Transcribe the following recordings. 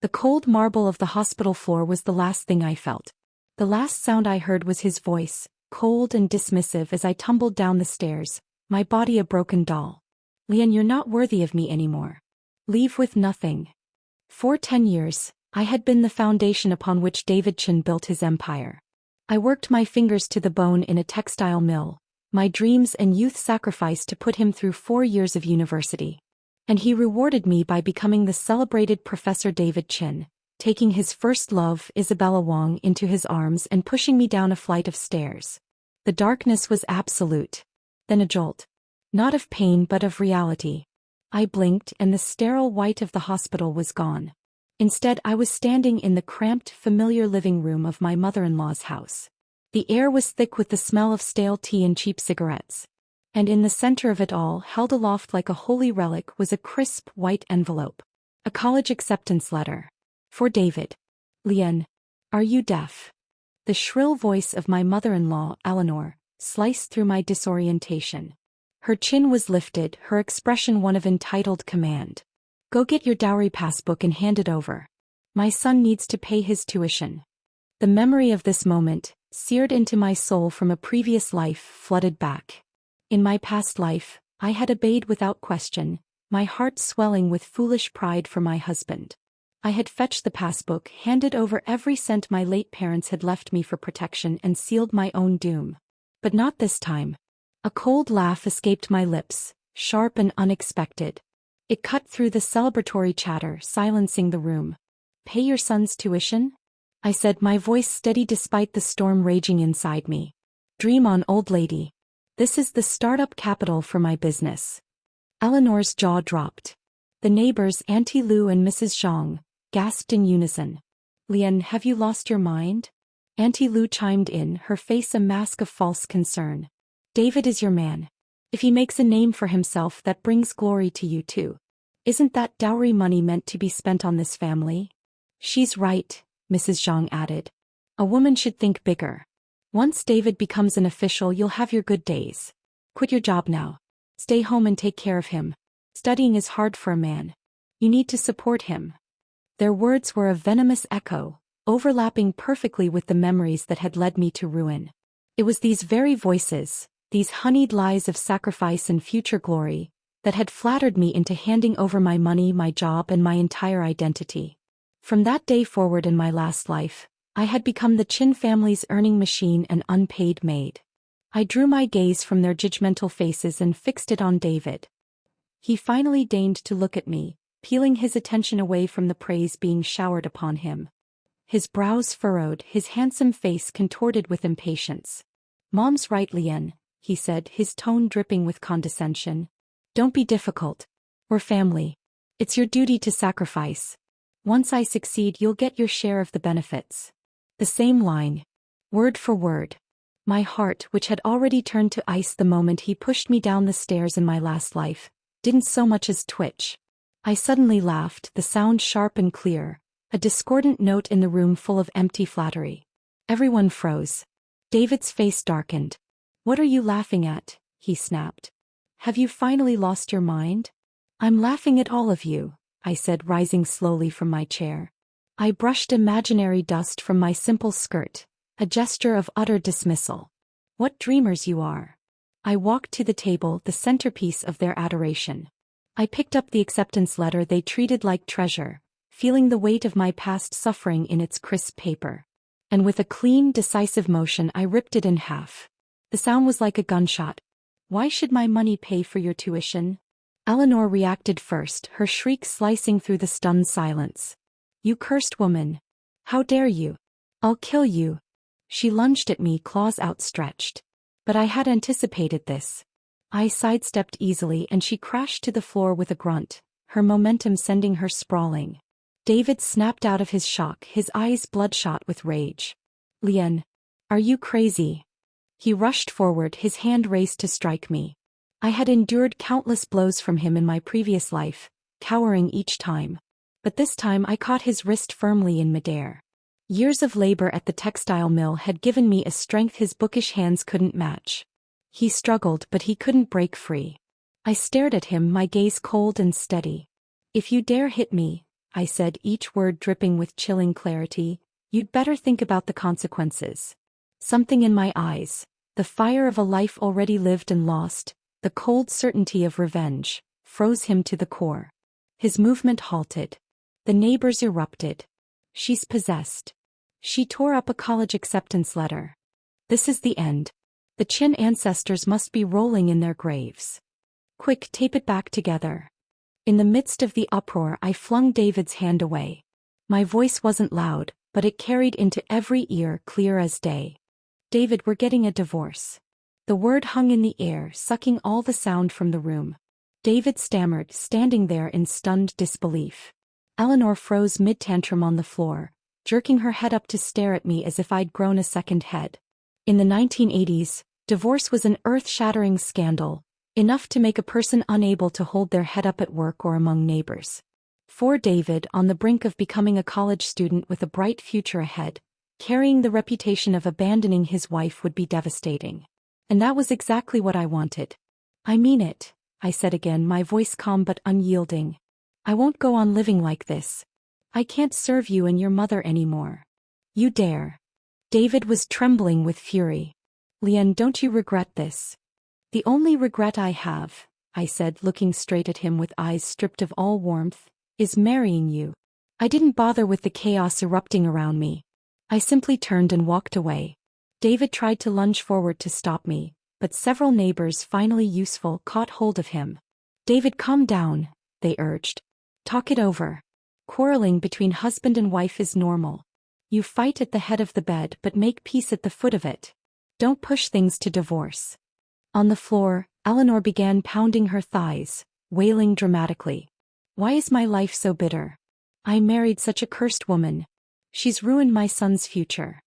The cold marble of the hospital floor was the last thing I felt. The last sound I heard was his voice, cold and dismissive as I tumbled down the stairs, my body a broken doll. Lian, you're not worthy of me anymore. Leave with nothing. For 10 years, I had been the foundation upon which David Chen built his empire. I worked my fingers to the bone in a textile mill, my dreams and youth sacrificed to put him through 4 years of university. And he rewarded me by becoming the celebrated Professor David Chen, taking his first love, Isabella Wang, into his arms and pushing me down a flight of stairs. The darkness was absolute. Then a jolt. Not of pain but of reality. I blinked and the sterile white of the hospital was gone. Instead, I was standing in the cramped, familiar living room of my mother-in-law's house. The air was thick with the smell of stale tea and cheap cigarettes. And in the center of it all, held aloft like a holy relic, was a crisp, white envelope. A college acceptance letter. For David. Lian. Are you deaf? The shrill voice of my mother-in-law, Eleanor, sliced through my disorientation. Her chin was lifted, her expression one of entitled command. Go get your dowry passbook and hand it over. My son needs to pay his tuition. The memory of this moment, seared into my soul from a previous life, flooded back. In my past life, I had obeyed without question, my heart swelling with foolish pride for my husband. I had fetched the passbook, handed over every cent my late parents had left me for protection and sealed my own doom. But not this time. A cold laugh escaped my lips, sharp and unexpected. It cut through the celebratory chatter, silencing the room. Pay your son's tuition? I said, my voice steady despite the storm raging inside me. Dream on, old lady. This is the startup capital for my business. Eleanor's jaw dropped. The neighbors, Auntie Lu and Mrs. Zhang, gasped in unison. Lian, have you lost your mind? Auntie Lu chimed in, her face a mask of false concern. David is your man. If he makes a name for himself, that brings glory to you too. Isn't that dowry money meant to be spent on this family? She's right, Mrs. Zhang added. A woman should think bigger. Once David becomes an official, you'll have your good days. Quit your job now. Stay home and take care of him. Studying is hard for a man. You need to support him. Their words were a venomous echo, overlapping perfectly with the memories that had led me to ruin. It was these very voices, these honeyed lies of sacrifice and future glory, that had flattered me into handing over my money, my job, and my entire identity. From that day forward in my last life, I had become the Chin family's earning machine and unpaid maid. I drew my gaze from their judgmental faces and fixed it on David. He finally deigned to look at me, peeling his attention away from the praise being showered upon him. His brows furrowed, his handsome face contorted with impatience. Mom's right, Lian, he said, his tone dripping with condescension. Don't be difficult. We're family. It's your duty to sacrifice. Once I succeed, you'll get your share of the benefits. The same line. Word for word. My heart, which had already turned to ice the moment he pushed me down the stairs in my last life, didn't so much as twitch. I suddenly laughed, the sound sharp and clear, a discordant note in the room full of empty flattery. Everyone froze. David's face darkened. What are you laughing at? He snapped. Have you finally lost your mind? I'm laughing at all of you, I said, rising slowly from my chair. I brushed imaginary dust from my simple skirt, a gesture of utter dismissal. What dreamers you are. I walked to the table, the centerpiece of their adoration. I picked up the acceptance letter they treated like treasure, feeling the weight of my past suffering in its crisp paper. And with a clean, decisive motion I ripped it in half. The sound was like a gunshot. Why should my money pay for your tuition? Eleanor reacted first, her shriek slicing through the stunned silence. You cursed woman. How dare you? I'll kill you. She lunged at me, claws outstretched. But I had anticipated this. I sidestepped easily and she crashed to the floor with a grunt, her momentum sending her sprawling. David snapped out of his shock, his eyes bloodshot with rage. Lian, are you crazy? He rushed forward, his hand raised to strike me. I had endured countless blows from him in my previous life, cowering each time. But this time I caught his wrist firmly in midair. Years of labor at the textile mill had given me a strength his bookish hands couldn't match. He struggled, but he couldn't break free. I stared at him, my gaze cold and steady. If you dare hit me, I said, each word dripping with chilling clarity. You'd better think about the consequences. Something in my eyes, the fire of a life already lived and lost, the cold certainty of revenge, froze him to the core. His movement halted. The neighbors erupted. She's possessed. She tore up a college acceptance letter. This is the end. The Chin ancestors must be rolling in their graves. Quick, tape it back together. In the midst of the uproar, I flung David's hand away. My voice wasn't loud, but it carried into every ear clear as day. David, we're getting a divorce. The word hung in the air, sucking all the sound from the room. David stammered, standing there in stunned disbelief. Eleanor froze mid-tantrum on the floor, jerking her head up to stare at me as if I'd grown a second head. In the 1980s, divorce was an earth-shattering scandal, enough to make a person unable to hold their head up at work or among neighbors. For David, on the brink of becoming a college student with a bright future ahead, carrying the reputation of abandoning his wife would be devastating. And that was exactly what I wanted. I mean it, I said again, my voice calm but unyielding. I won't go on living like this. I can't serve you and your mother anymore. You dare. David was trembling with fury. Leon, don't you regret this? The only regret I have, I said, looking straight at him with eyes stripped of all warmth, is marrying you. I didn't bother with the chaos erupting around me. I simply turned and walked away. David tried to lunge forward to stop me, but several neighbors, finally useful, caught hold of him. David, calm down, they urged. Talk it over. Quarreling between husband and wife is normal. You fight at the head of the bed but make peace at the foot of it. Don't push things to divorce. On the floor, Eleanor began pounding her thighs, wailing dramatically. Why is my life so bitter? I married such a cursed woman. She's ruined my son's future.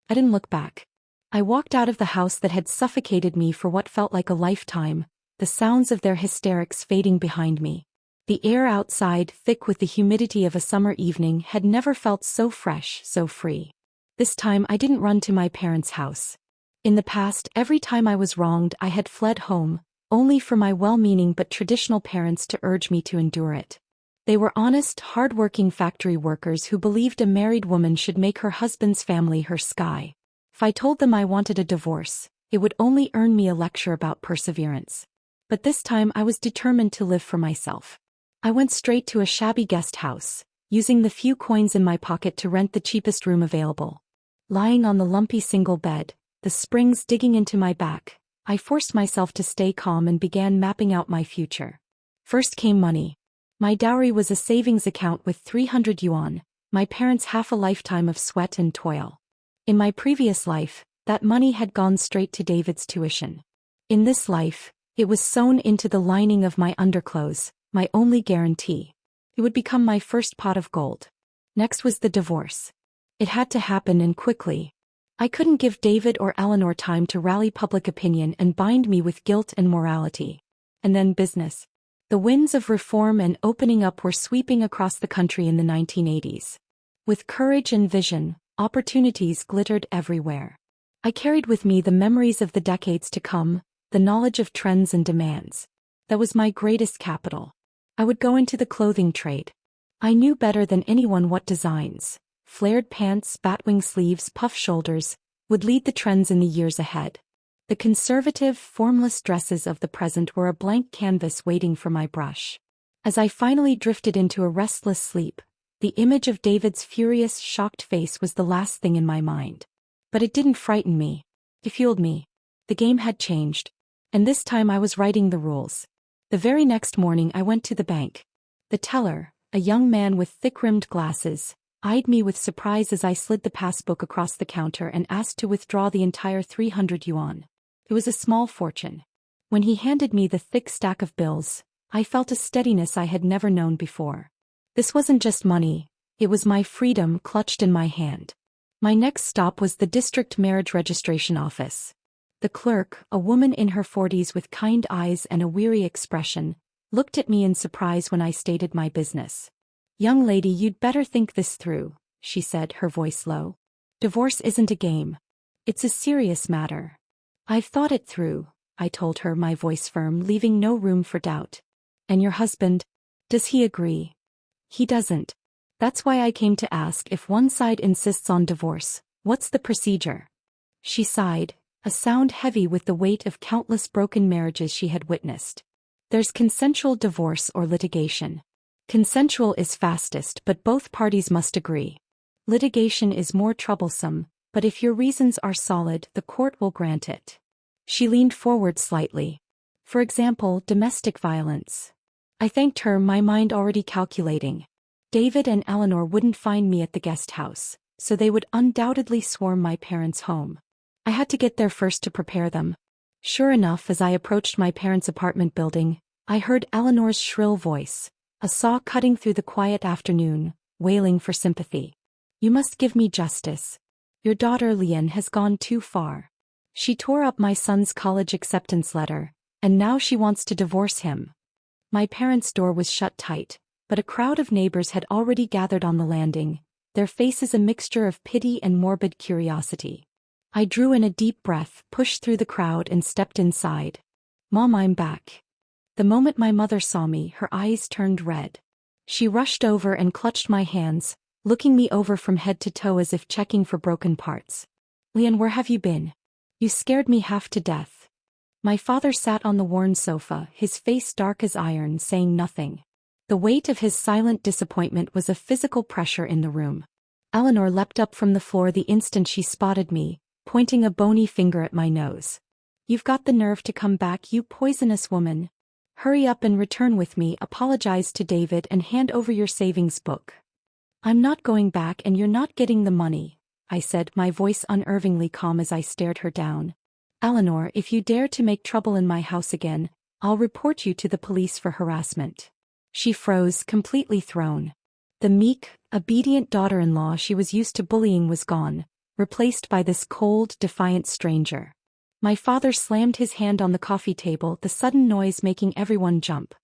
I didn't look back. I walked out of the house that had suffocated me for what felt like a lifetime, the sounds of their hysterics fading behind me. The air outside, thick with the humidity of a summer evening, had never felt so fresh, so free. This time I didn't run to my parents' house. In the past, every time I was wronged, I had fled home, only for my well-meaning but traditional parents to urge me to endure it. They were honest, hard-working factory workers who believed a married woman should make her husband's family her sky. If I told them I wanted a divorce, it would only earn me a lecture about perseverance. But this time I was determined to live for myself. I went straight to a shabby guest house, using the few coins in my pocket to rent the cheapest room available. Lying on the lumpy single bed, the springs digging into my back, I forced myself to stay calm and began mapping out my future. First came money. My dowry was a savings account with 300 yuan, my parents' half a lifetime of sweat and toil. In my previous life, that money had gone straight to David's tuition. In this life, it was sewn into the lining of my underclothes, my only guarantee. It would become my first pot of gold. Next was the divorce. It had to happen, and quickly. I couldn't give David or Eleanor time to rally public opinion and bind me with guilt and morality. And then business. The winds of reform and opening up were sweeping across the country in the 1980s. With courage and vision, opportunities glittered everywhere. I carried with me the memories of the decades to come, the knowledge of trends and demands. That was my greatest capital. I would go into the clothing trade. I knew better than anyone what designs, flared pants, batwing sleeves, puff shoulders, would lead the trends in the years ahead. The conservative, formless dresses of the present were a blank canvas waiting for my brush. As I finally drifted into a restless sleep, the image of David's furious, shocked face was the last thing in my mind. But it didn't frighten me. It fueled me. The game had changed. And this time I was writing the rules. The very next morning I went to the bank. The teller, a young man with thick-rimmed glasses, eyed me with surprise as I slid the passbook across the counter and asked to withdraw the entire 300 yuan. It was a small fortune. When he handed me the thick stack of bills, I felt a steadiness I had never known before. This wasn't just money, it was my freedom clutched in my hand. My next stop was the district marriage registration office. The clerk, a woman in her 40s with kind eyes and a weary expression, looked at me in surprise when I stated my business. "Young lady, you'd better think this through," she said, her voice low. "Divorce isn't a game. It's a serious matter." "I've thought it through," I told her, my voice firm, leaving no room for doubt. "And your husband? Does he agree?" "He doesn't. That's why I came to ask if one side insists on divorce, what's the procedure? She sighed, a sound heavy with the weight of countless broken marriages she had witnessed. There's consensual divorce or litigation. Consensual is fastest, but both parties must agree. Litigation is more troublesome, but if your reasons are solid, the court will grant it. She leaned forward slightly. For example, domestic violence. I thanked her, my mind already calculating. David and Eleanor wouldn't find me at the guest house, so they would undoubtedly swarm my parents' home. I had to get there first to prepare them. Sure enough, as I approached my parents' apartment building, I heard Eleanor's shrill voice, a saw cutting through the quiet afternoon, wailing for sympathy. You must give me justice. Your daughter Leanne has gone too far. She tore up my son's college acceptance letter, and now she wants to divorce him. My parents' door was shut tight, but a crowd of neighbors had already gathered on the landing, their faces a mixture of pity and morbid curiosity. I drew in a deep breath, pushed through the crowd and stepped inside. Mom, I'm back. The moment my mother saw me, her eyes turned red. She rushed over and clutched my hands, looking me over from head to toe as if checking for broken parts. Leanne, where have you been? You scared me half to death. My father sat on the worn sofa, his face dark as iron, saying nothing. The weight of his silent disappointment was a physical pressure in the room. Eleanor leapt up from the floor the instant she spotted me, pointing a bony finger at my nose. You've got the nerve to come back, you poisonous woman. Hurry up and return with me, apologize to David and hand over your savings book. I'm not going back and you're not getting the money, I said, my voice unnervingly calm as I stared her down. Eleanor, if you dare to make trouble in my house again, I'll report you to the police for harassment. She froze, completely thrown. The meek, obedient daughter-in-law she was used to bullying was gone, replaced by this cold, defiant stranger. My father slammed his hand on the coffee table, the sudden noise making everyone jump.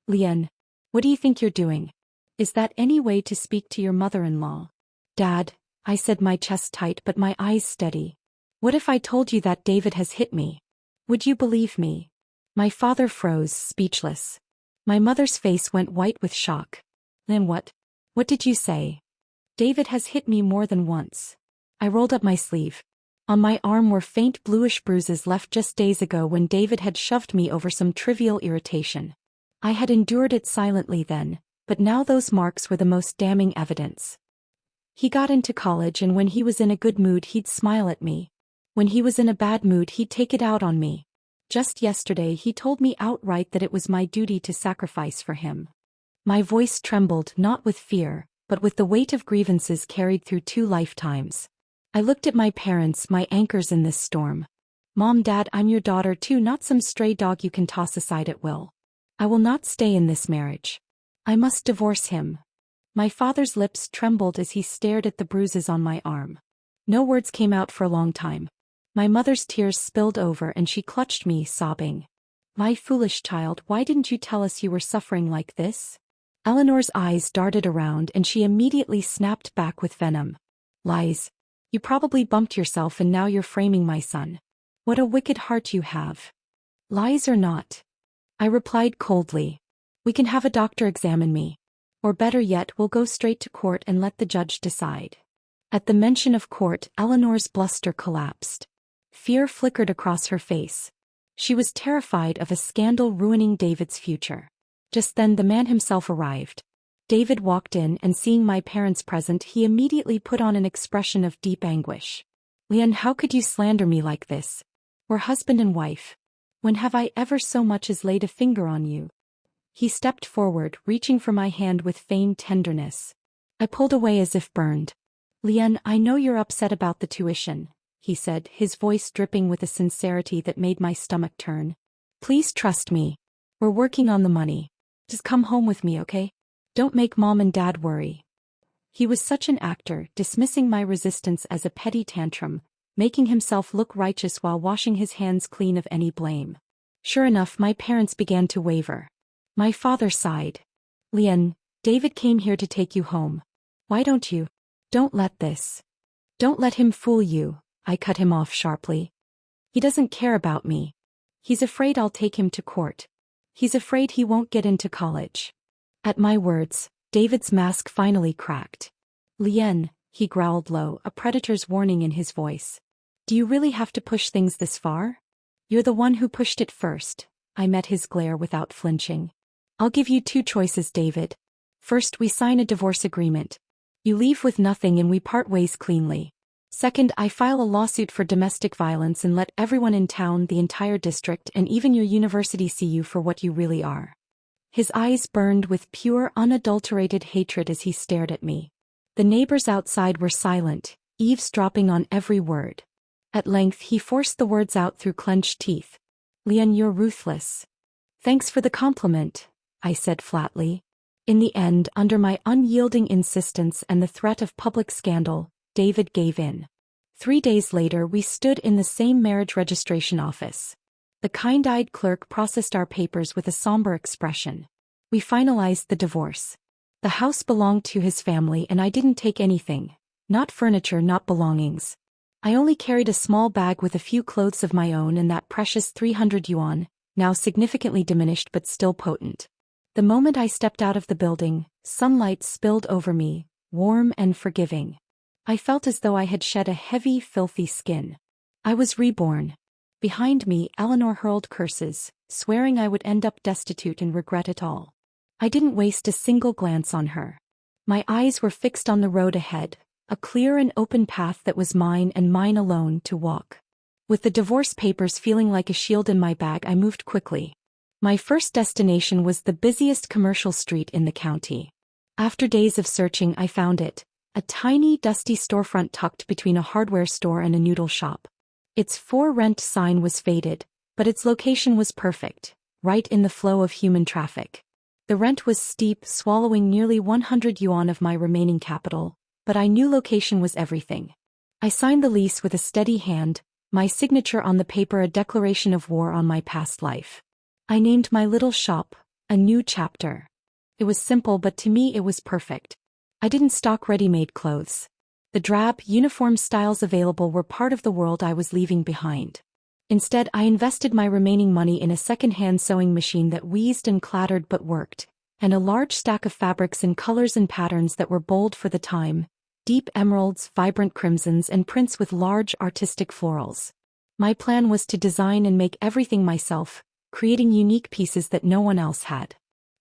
Leanne, what do you think you're doing? Is that any way to speak to your mother-in-law? Dad, I said, my chest tight but my eyes steady. What if I told you that David has hit me? Would you believe me? My father froze, speechless. My mother's face went white with shock. Then what? What did you say? David has hit me more than once. I rolled up my sleeve. On my arm were faint bluish bruises left just days ago when David had shoved me over some trivial irritation. I had endured it silently then, but now those marks were the most damning evidence. He got into college and when he was in a good mood he'd smile at me. When he was in a bad mood he'd take it out on me. Just yesterday he told me outright that it was my duty to sacrifice for him. My voice trembled, not with fear, but with the weight of grievances carried through 2 lifetimes. I looked at my parents, my anchors in this storm. Mom, Dad, I'm your daughter too, not some stray dog you can toss aside at will. I will not stay in this marriage. I must divorce him. My father's lips trembled as he stared at the bruises on my arm. No words came out for a long time. My mother's tears spilled over and she clutched me, sobbing. My foolish child, why didn't you tell us you were suffering like this? Eleanor's eyes darted around and she immediately snapped back with venom. Lies. You probably bumped yourself and now you're framing my son. What a wicked heart you have. Lies or not? I replied coldly. We can have a doctor examine me. Or better yet, we'll go straight to court and let the judge decide. At the mention of court, Eleanor's bluster collapsed. Fear flickered across her face. She was terrified of a scandal ruining David's future. Just then the man himself arrived. David walked in and seeing my parents present he immediately put on an expression of deep anguish. Leanne, how could you slander me like this? We're husband and wife. When have I ever so much as laid a finger on you? He stepped forward, reaching for my hand with feigned tenderness. I pulled away as if burned. Leanne, I know you're upset about the tuition, he said, his voice dripping with a sincerity that made my stomach turn. Please trust me. We're working on the money. Just come home with me, okay? Don't make Mom and Dad worry. He was such an actor, dismissing my resistance as a petty tantrum, making himself look righteous while washing his hands clean of any blame. Sure enough, my parents began to waver. My father sighed. Leanne, David came here to take you home. Why don't you? Don't let this. Don't let him fool you, I cut him off sharply. He doesn't care about me. He's afraid I'll take him to court. He's afraid he won't get into college. At my words, David's mask finally cracked. Lien, he growled low, a predator's warning in his voice. Do you really have to push things this far? You're the one who pushed it first. I met his glare without flinching. I'll give you two choices, David. First, we sign a divorce agreement. You leave with nothing and we part ways cleanly. Second, I file a lawsuit for domestic violence and let everyone in town, the entire district, and even your university see you for what you really are. His eyes burned with pure, unadulterated hatred as he stared at me. The neighbors outside were silent, eavesdropping on every word. At length he forced the words out through clenched teeth. Lien, you're ruthless. Thanks for the compliment, I said flatly. In the end, under my unyielding insistence and the threat of public scandal, David gave in. 3 days later we stood in the same marriage registration office. The kind-eyed clerk processed our papers with a somber expression. We finalized the divorce. The house belonged to his family and I didn't take anything. Not furniture, not belongings. I only carried a small bag with a few clothes of my own and that precious 300 yuan, now significantly diminished but still potent. The moment I stepped out of the building, sunlight spilled over me, warm and forgiving. I felt as though I had shed a heavy, filthy skin. I was reborn. Behind me, Eleanor hurled curses, swearing I would end up destitute and regret it all. I didn't waste a single glance on her. My eyes were fixed on the road ahead, a clear and open path that was mine and mine alone to walk. With the divorce papers feeling like a shield in my bag, I moved quickly. My first destination was the busiest commercial street in the county. After days of searching, I found it. A tiny, dusty storefront tucked between a hardware store and a noodle shop. Its for rent sign was faded, but its location was perfect, right in the flow of human traffic. The rent was steep, swallowing nearly 100 yuan of my remaining capital, but I knew location was everything. I signed the lease with a steady hand, my signature on the paper a declaration of war on my past life. I named my little shop, A New Chapter. It was simple, but to me it was perfect. I didn't stock ready-made clothes. The drab, uniform styles available were part of the world I was leaving behind. Instead, I invested my remaining money in a second-hand sewing machine that wheezed and clattered but worked, and a large stack of fabrics in colors and patterns that were bold for the time, deep emeralds, vibrant crimsons, and prints with large artistic florals. My plan was to design and make everything myself, creating unique pieces that no one else had.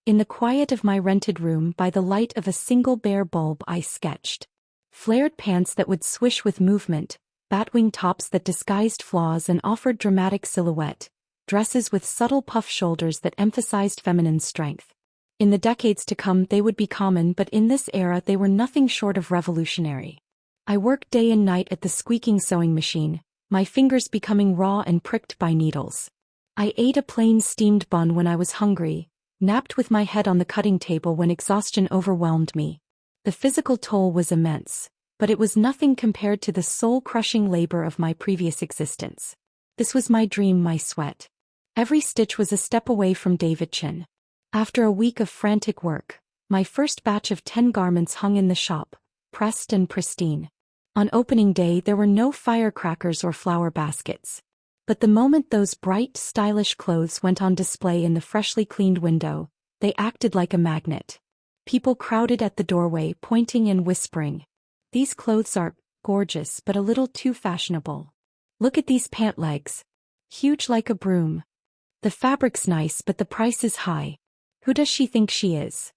In the quiet of my rented room, by the light of a single bare bulb, I sketched. Flared pants that would swish with movement, batwing tops that disguised flaws and offered dramatic silhouette, dresses with subtle puff shoulders that emphasized feminine strength. In the decades to come they would be common, but in this era they were nothing short of revolutionary. I worked day and night at the squeaking sewing machine, my fingers becoming raw and pricked by needles. I ate a plain steamed bun when I was hungry, napped with my head on the cutting table when exhaustion overwhelmed me. The physical toll was immense, but it was nothing compared to the soul-crushing labor of my previous existence. This was my dream, my sweat. Every stitch was a step away from David Chin. After a week of frantic work, my first batch of 10 garments hung in the shop, pressed and pristine. On opening day there were no firecrackers or flower baskets. But the moment those bright, stylish clothes went on display in the freshly cleaned window, they acted like a magnet. People crowded at the doorway, pointing and whispering. These clothes are gorgeous but a little too fashionable. Look at these pant legs. Huge like a broom. The fabric's nice but the price is high. Who does she think she is?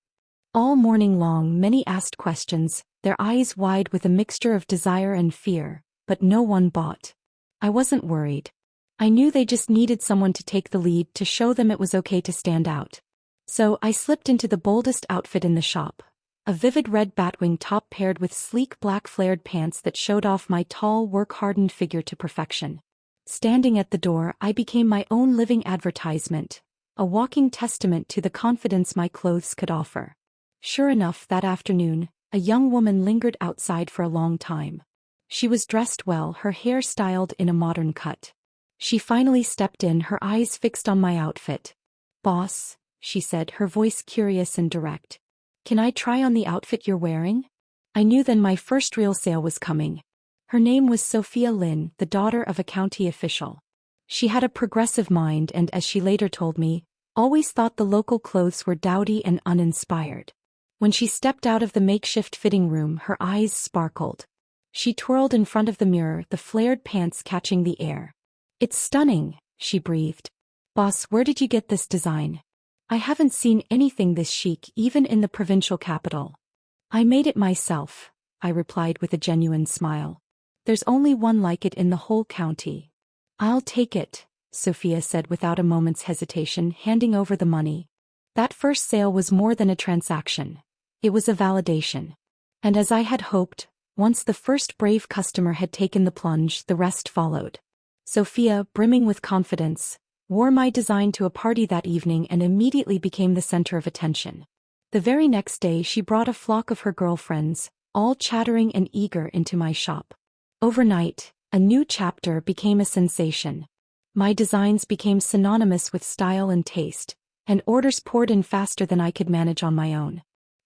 All morning long many asked questions, their eyes wide with a mixture of desire and fear, but no one bought. I wasn't worried. I knew they just needed someone to take the lead, to show them it was okay to stand out. So I slipped into the boldest outfit in the shop. A vivid red batwing top paired with sleek black flared pants that showed off my tall, work-hardened figure to perfection. Standing at the door, I became my own living advertisement, a walking testament to the confidence my clothes could offer. Sure enough, that afternoon, a young woman lingered outside for a long time. She was dressed well, her hair styled in a modern cut. She finally stepped in, her eyes fixed on my outfit. "Boss," she said, her voice curious and direct. "Can I try on the outfit you're wearing?" I knew then my first real sale was coming. Her name was Sophia Lin, the daughter of a county official. She had a progressive mind and, as she later told me, always thought the local clothes were dowdy and uninspired. When she stepped out of the makeshift fitting room, her eyes sparkled. She twirled in front of the mirror, the flared pants catching the air. "It's stunning," she breathed. "Boss, where did you get this design? I haven't seen anything this chic even in the provincial capital." "I made it myself," I replied with a genuine smile. "There's only one like it in the whole county." "I'll take it," Sophia said without a moment's hesitation, handing over the money. That first sale was more than a transaction. It was a validation. And as I had hoped, once the first brave customer had taken the plunge, the rest followed. Sophia, brimming with confidence, wore my design to a party that evening and immediately became the center of attention. The very next day she brought a flock of her girlfriends, all chattering and eager, into my shop. Overnight, a new chapter became a sensation. My designs became synonymous with style and taste, and orders poured in faster than I could manage on my own.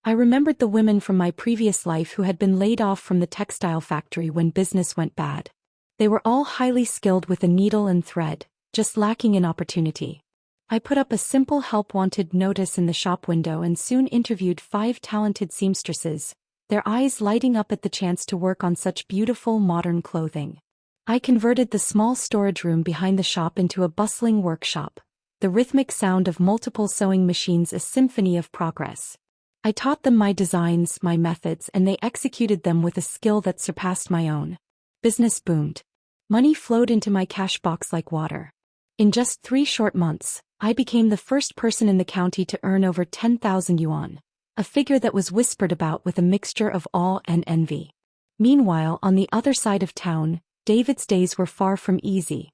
I remembered the women from my previous life who had been laid off from the textile factory when business went bad. They were all highly skilled with a needle and thread, just lacking in opportunity. I put up a simple help wanted notice in the shop window and soon interviewed 5 talented seamstresses, their eyes lighting up at the chance to work on such beautiful modern clothing. I converted the small storage room behind the shop into a bustling workshop, the rhythmic sound of multiple sewing machines a symphony of progress. I taught them my designs, my methods, and they executed them with a skill that surpassed my own. Business boomed. Money flowed into my cash box like water. In just 3 short months, I became the first person in the county to earn over 10,000 yuan, a figure that was whispered about with a mixture of awe and envy. Meanwhile, on the other side of town, David's days were far from easy.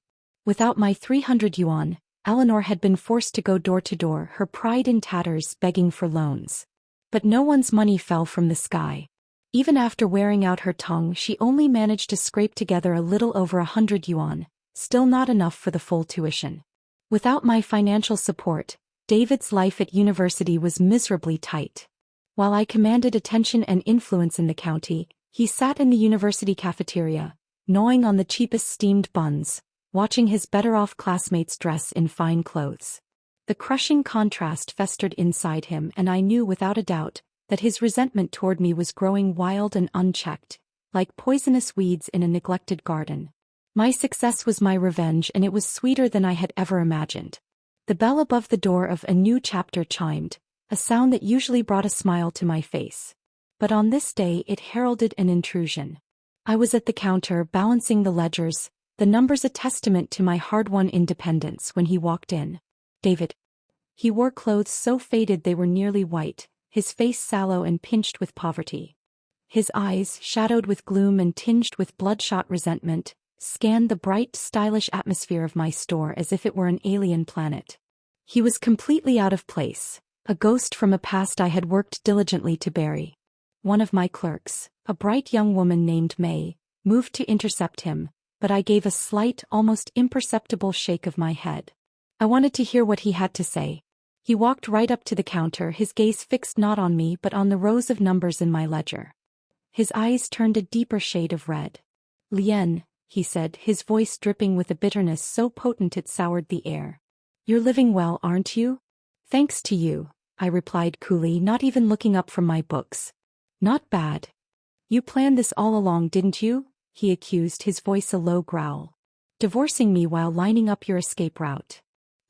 Without my 300 yuan, Eleanor had been forced to go door to door, her pride in tatters, begging for loans. But no one's money fell from the sky. Even after wearing out her tongue, she only managed to scrape together a little over 100 yuan, still not enough for the full tuition. Without my financial support, David's life at university was miserably tight. While I commanded attention and influence in the county, he sat in the university cafeteria, gnawing on the cheapest steamed buns, watching his better-off classmates dress in fine clothes. The crushing contrast festered inside him, and I knew without a doubt that his resentment toward me was growing wild and unchecked, like poisonous weeds in a neglected garden. My success was my revenge, and it was sweeter than I had ever imagined. The bell above the door of a new chapter chimed, a sound that usually brought a smile to my face. But on this day it heralded an intrusion. I was at the counter balancing the ledgers, the numbers a testament to my hard-won independence, when he walked in. David. He wore clothes so faded they were nearly white, his face sallow and pinched with poverty. His eyes, shadowed with gloom and tinged with bloodshot resentment, scanned the bright, stylish atmosphere of my store as if it were an alien planet. He was completely out of place, a ghost from a past I had worked diligently to bury. One of my clerks, a bright young woman named May, moved to intercept him, but I gave a slight, almost imperceptible shake of my head. I wanted to hear what he had to say. He walked right up to the counter, his gaze fixed not on me but on the rows of numbers in my ledger. His eyes turned a deeper shade of red. "Lien," he said, his voice dripping with a bitterness so potent it soured the air. "You're living well, aren't you?" "Thanks to you," I replied coolly, not even looking up from my books. "Not bad." "You planned this all along, didn't you?" he accused, his voice a low growl. "Divorcing me while lining up your escape route."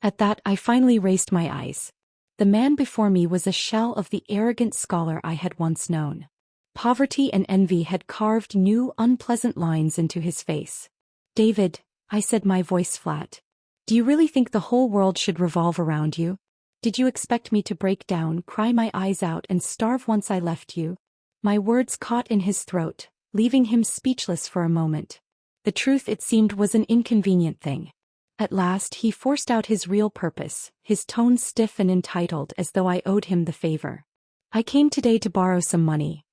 At that I finally raised my eyes. The man before me was a shell of the arrogant scholar I had once known. Poverty and envy had carved new, unpleasant lines into his face. "David," I said, my voice flat, "do you really think the whole world should revolve around you? Did you expect me to break down, cry my eyes out, and starve once I left you?" My words caught in his throat, leaving him speechless for a moment. The truth, it seemed, was an inconvenient thing. At last he forced out his real purpose, his tone stiff and entitled as though I owed him the favor. "I came today to borrow some money."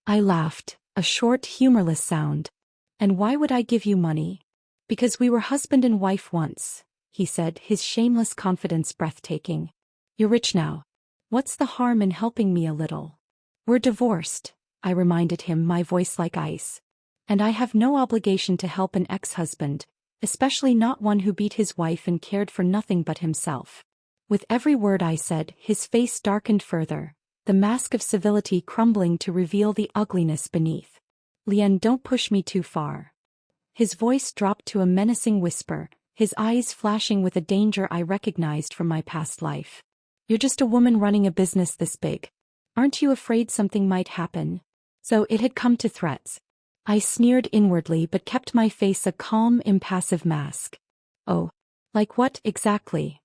I laughed, a short, humorless sound. "And why would I give you money?" "Because we were husband and wife once," he said, his shameless confidence breathtaking. "You're rich now. What's the harm in helping me a little?" "We're divorced," I reminded him, my voice like ice. "And I have no obligation to help an ex-husband, especially not one who beat his wife and cared for nothing but himself." With every word I said, his face darkened further, the the mask of civility crumbling to reveal the ugliness beneath. Lien, don't push me too far. His voice dropped to a menacing whisper, his eyes flashing with a danger I recognized from my past life. You're just a woman running a business this big. Aren't you afraid something might happen? So it had come to threats. I sneered inwardly but kept my face a calm, impassive mask. Oh. Like what, exactly?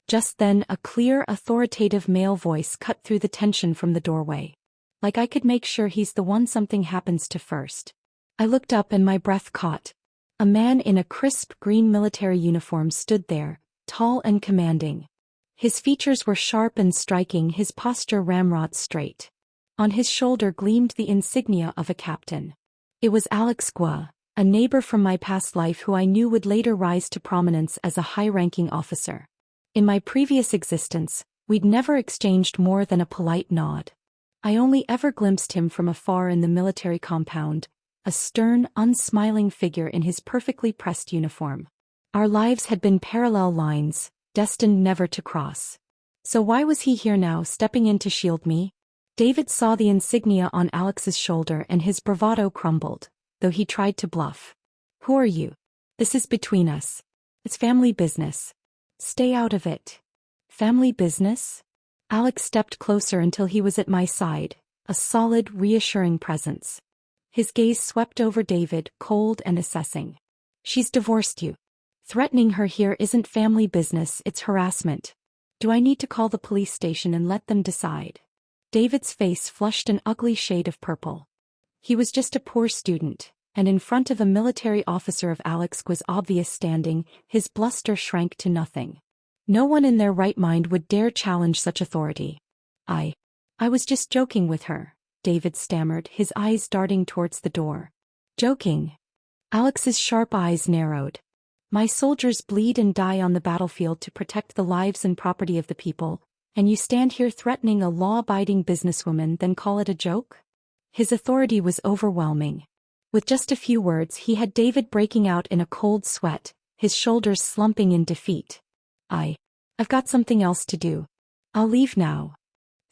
Just then a clear, authoritative male voice cut through the tension from the doorway. Like I could make sure he's the one something happens to first. I looked up and my breath caught. A man in a crisp green military uniform stood there, tall and commanding. His features were sharp and striking, his posture ramrod straight. On his shoulder gleamed the insignia of a captain. It was Alex Gua, a neighbor from my past life who I knew would later rise to prominence as a high-ranking officer. In my previous existence, we'd never exchanged more than a polite nod. I only ever glimpsed him from afar in the military compound, a stern, unsmiling figure in his perfectly pressed uniform. Our lives had been parallel lines, destined never to cross. So why was he here now, stepping in to shield me? David saw the insignia on Alex's shoulder and his bravado crumbled, though he tried to bluff. Who are you? This is between us. It's family business. Stay out of it. Family business? Alex stepped closer until he was at my side, a solid, reassuring presence. His gaze swept over David, cold and assessing. She's divorced you. Threatening her here isn't family business, it's harassment. Do I need to call the police station and let them decide? David's face flushed an ugly shade of purple. He was just a poor student, and in front of a military officer of Alex Gua's obvious standing, his bluster shrank to nothing. No one in their right mind would dare challenge such authority. I was just joking with her, David stammered, his eyes darting towards the door. Joking? Alex's sharp eyes narrowed. My soldiers bleed and die on the battlefield to protect the lives and property of the people, and you stand here threatening a law-abiding businesswoman, then call it a joke? His authority was overwhelming. With just a few words he had David breaking out in a cold sweat, his shoulders slumping in defeat. I've got something else to do. I'll leave now.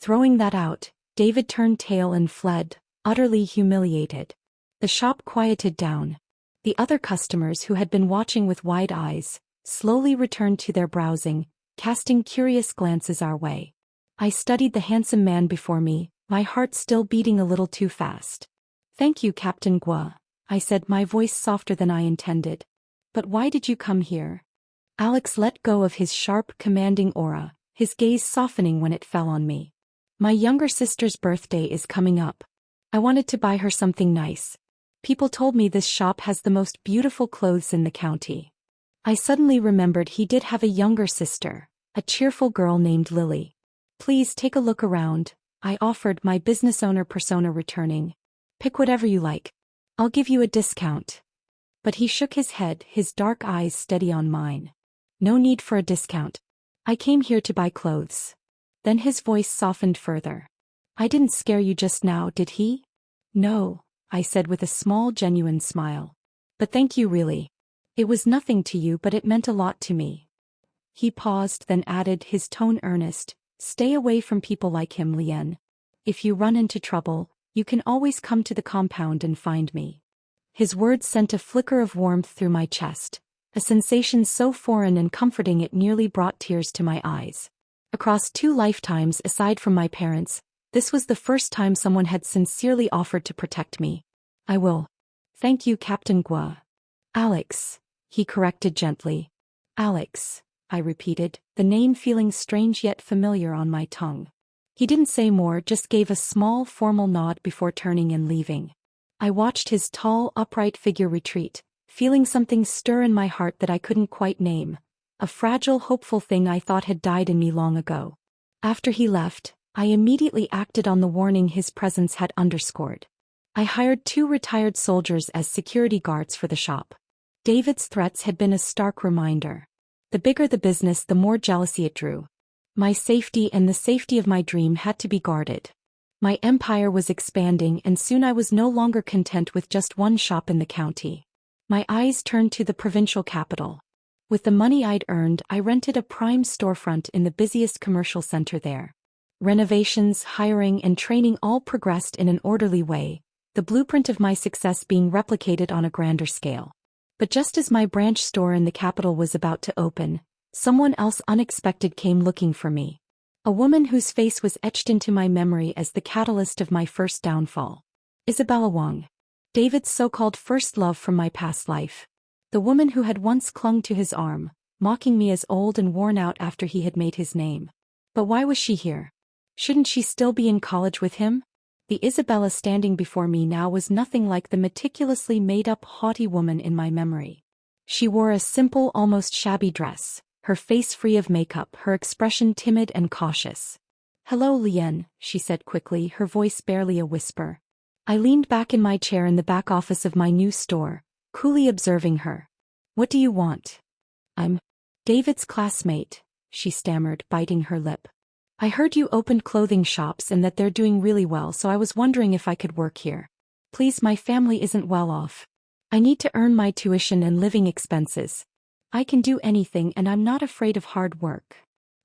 Throwing that out, David turned tail and fled, utterly humiliated. The shop quieted down. The other customers who had been watching with wide eyes, slowly returned to their browsing, casting curious glances our way. I studied the handsome man before me, my heart still beating a little too fast. Thank you, Captain Gua, I said, my voice softer than I intended. But why did you come here? Alex let go of his sharp, commanding aura, his gaze softening when it fell on me. My younger sister's birthday is coming up. I wanted to buy her something nice. People told me this shop has the most beautiful clothes in the county. I suddenly remembered he did have a younger sister, a cheerful girl named Lily. Please take a look around, I offered, my business owner persona returning. Pick whatever you like. I'll give you a discount. But he shook his head, his dark eyes steady on mine. No need for a discount. I came here to buy clothes. Then his voice softened further. I didn't scare you just now, did he? No, I said with a small, genuine smile. But thank you really. It was nothing to you, but it meant a lot to me. He paused, then added, his tone earnest. Stay away from people like him, Lien. If you run into trouble, you can always come to the compound and find me. His words sent a flicker of warmth through my chest, a sensation so foreign and comforting it nearly brought tears to my eyes. Across 2 lifetimes aside from my parents, this was the first time someone had sincerely offered to protect me. I will. Thank you, Captain Gua. Alex, he corrected gently. Alex, I repeated, the name feeling strange yet familiar on my tongue. He didn't say more, just gave a small, formal nod before turning and leaving. I watched his tall, upright figure retreat, feeling something stir in my heart that I couldn't quite name, a fragile, hopeful thing I thought had died in me long ago. After he left, I immediately acted on the warning his presence had underscored. I hired 2 retired soldiers as security guards for the shop. David's threats had been a stark reminder. The bigger the business, the more jealousy it drew. My safety and the safety of my dream had to be guarded. My empire was expanding, and soon I was no longer content with just one shop in the county. My eyes turned to the provincial capital. With the money I'd earned, I rented a prime storefront in the busiest commercial center there. Renovations, hiring, and training all progressed in an orderly way, the blueprint of my success being replicated on a grander scale. But just as my branch store in the capital was about to open, someone else unexpected came looking for me. A woman whose face was etched into my memory as the catalyst of my first downfall. Isabella Wong. David's so-called first love from my past life. The woman who had once clung to his arm, mocking me as old and worn out after he had made his name. But why was she here? Shouldn't she still be in college with him? The Isabella standing before me now was nothing like the meticulously made-up haughty woman in my memory. She wore a simple, almost shabby dress, her face free of makeup, her expression timid and cautious. "Hello, Lien," she said quickly, her voice barely a whisper. I leaned back in my chair in the back office of my new store, coolly observing her. "What do you want?" "I'm David's classmate," she stammered, biting her lip. "I heard you opened clothing shops and that they're doing really well, so I was wondering if I could work here. Please, my family isn't well off. I need to earn my tuition and living expenses. I can do anything and I'm not afraid of hard work."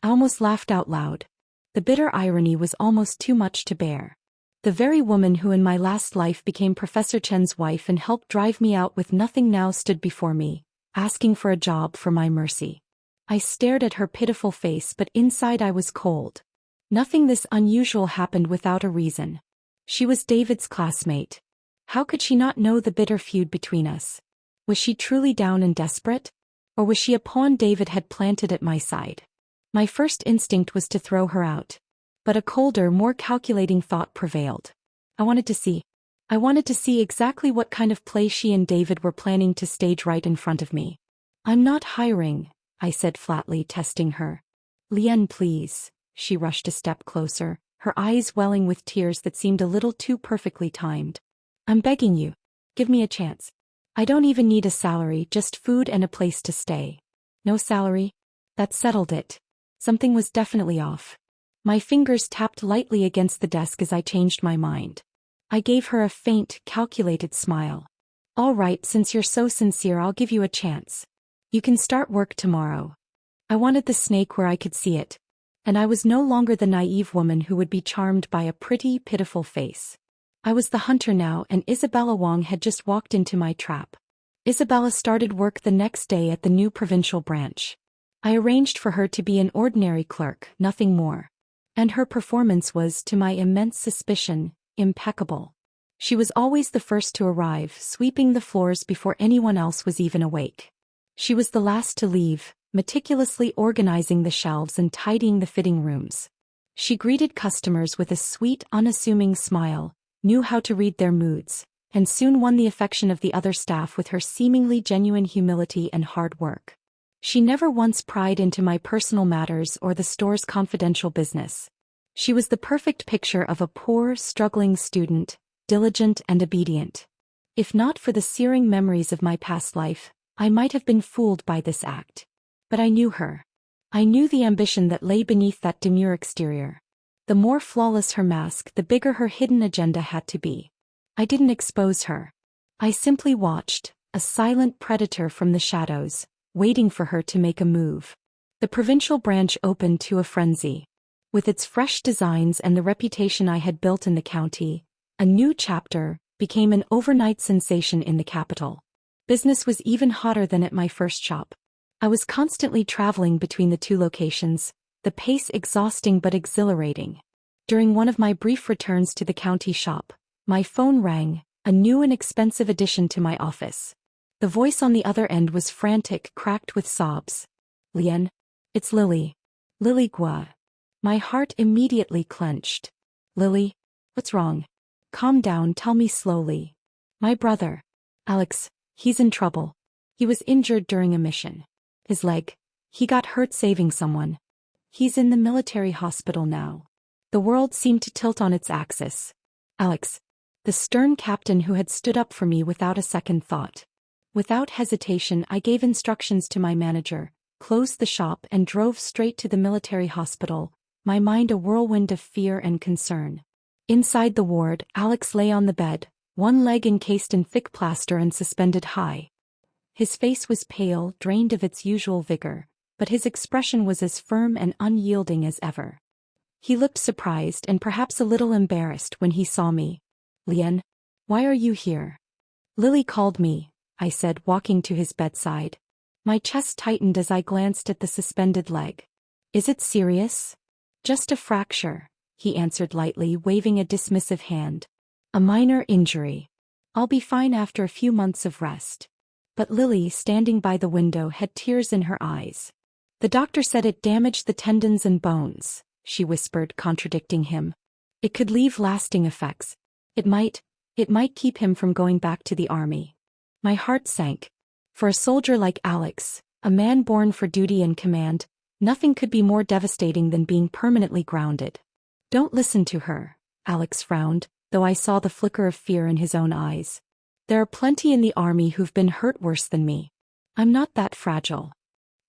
I almost laughed out loud. The bitter irony was almost too much to bear. The very woman who in my last life became Professor Chen's wife and helped drive me out with nothing now stood before me, asking for a job for my mercy. I stared at her pitiful face, but inside I was cold. Nothing this unusual happened without a reason. She was David's classmate. How could she not know the bitter feud between us? Was she truly down and desperate? Or was she a pawn David had planted at my side? My first instinct was to throw her out. But a colder, more calculating thought prevailed. I wanted to see exactly what kind of play she and David were planning to stage right in front of me. "I'm not hiring," I said flatly, testing her. "Lien, please." She rushed a step closer, her eyes welling with tears that seemed a little too perfectly timed. "I'm begging you. Give me a chance. I don't even need a salary, just food and a place to stay." "No salary?" That settled it. Something was definitely off. My fingers tapped lightly against the desk as I changed my mind. I gave her a faint, calculated smile. "All right, since you're so sincere, I'll give you a chance. You can start work tomorrow." I wanted the snake where I could see it. And I was no longer the naive woman who would be charmed by a pretty, pitiful face. I was the hunter now, and Isabella Wong had just walked into my trap. Isabella started work the next day at the new provincial branch. I arranged for her to be an ordinary clerk, nothing more. And her performance was, to my immense suspicion, impeccable. She was always the first to arrive, sweeping the floors before anyone else was even awake. She was the last to leave, meticulously organizing the shelves and tidying the fitting rooms. She greeted customers with a sweet, unassuming smile, knew how to read their moods, and soon won the affection of the other staff with her seemingly genuine humility and hard work. She never once pried into my personal matters or the store's confidential business. She was the perfect picture of a poor, struggling student, diligent and obedient. If not for the searing memories of my past life, I might have been fooled by this act. But I knew her. I knew the ambition that lay beneath that demure exterior. The more flawless her mask, the bigger her hidden agenda had to be. I didn't expose her. I simply watched, a silent predator from the shadows, waiting for her to make a move. The provincial branch opened to a frenzy. With its fresh designs and the reputation I had built in the county, a new chapter became an overnight sensation in the capital. Business was even hotter than at my first shop. I was constantly traveling between the two locations, the pace exhausting but exhilarating. During one of my brief returns to the county shop, my phone rang, a new and expensive addition to my office. The voice on the other end was frantic, cracked with sobs. "Lien? It's Lily. Lily Gua." My heart immediately clenched. "Lily? What's wrong? Calm down, tell me slowly." "My brother. Alex, he's in trouble. He was injured during a mission. His leg. He got hurt saving someone. He's in the military hospital now." The world seemed to tilt on its axis. "Alex." The stern captain who had stood up for me without a second thought. Without hesitation, I gave instructions to my manager, closed the shop and drove straight to the military hospital, my mind a whirlwind of fear and concern. Inside the ward, Alex lay on the bed, one leg encased in thick plaster and suspended high. His face was pale, drained of its usual vigor, but his expression was as firm and unyielding as ever. He looked surprised and perhaps a little embarrassed when he saw me. Lian, why are you here? Lily called me, I said, walking to his bedside. My chest tightened as I glanced at the suspended leg. Is it serious? Just a fracture, he answered lightly, waving a dismissive hand. A minor injury. I'll be fine after a few months of rest. But Lily, standing by the window, had tears in her eyes. The doctor said it damaged the tendons and bones, she whispered, contradicting him. It could leave lasting effects. It might keep him from going back to the army. My heart sank. For a soldier like Alex, a man born for duty and command, nothing could be more devastating than being permanently grounded. Don't listen to her, Alex frowned, though I saw the flicker of fear in his own eyes. There are plenty in the army who've been hurt worse than me. I'm not that fragile.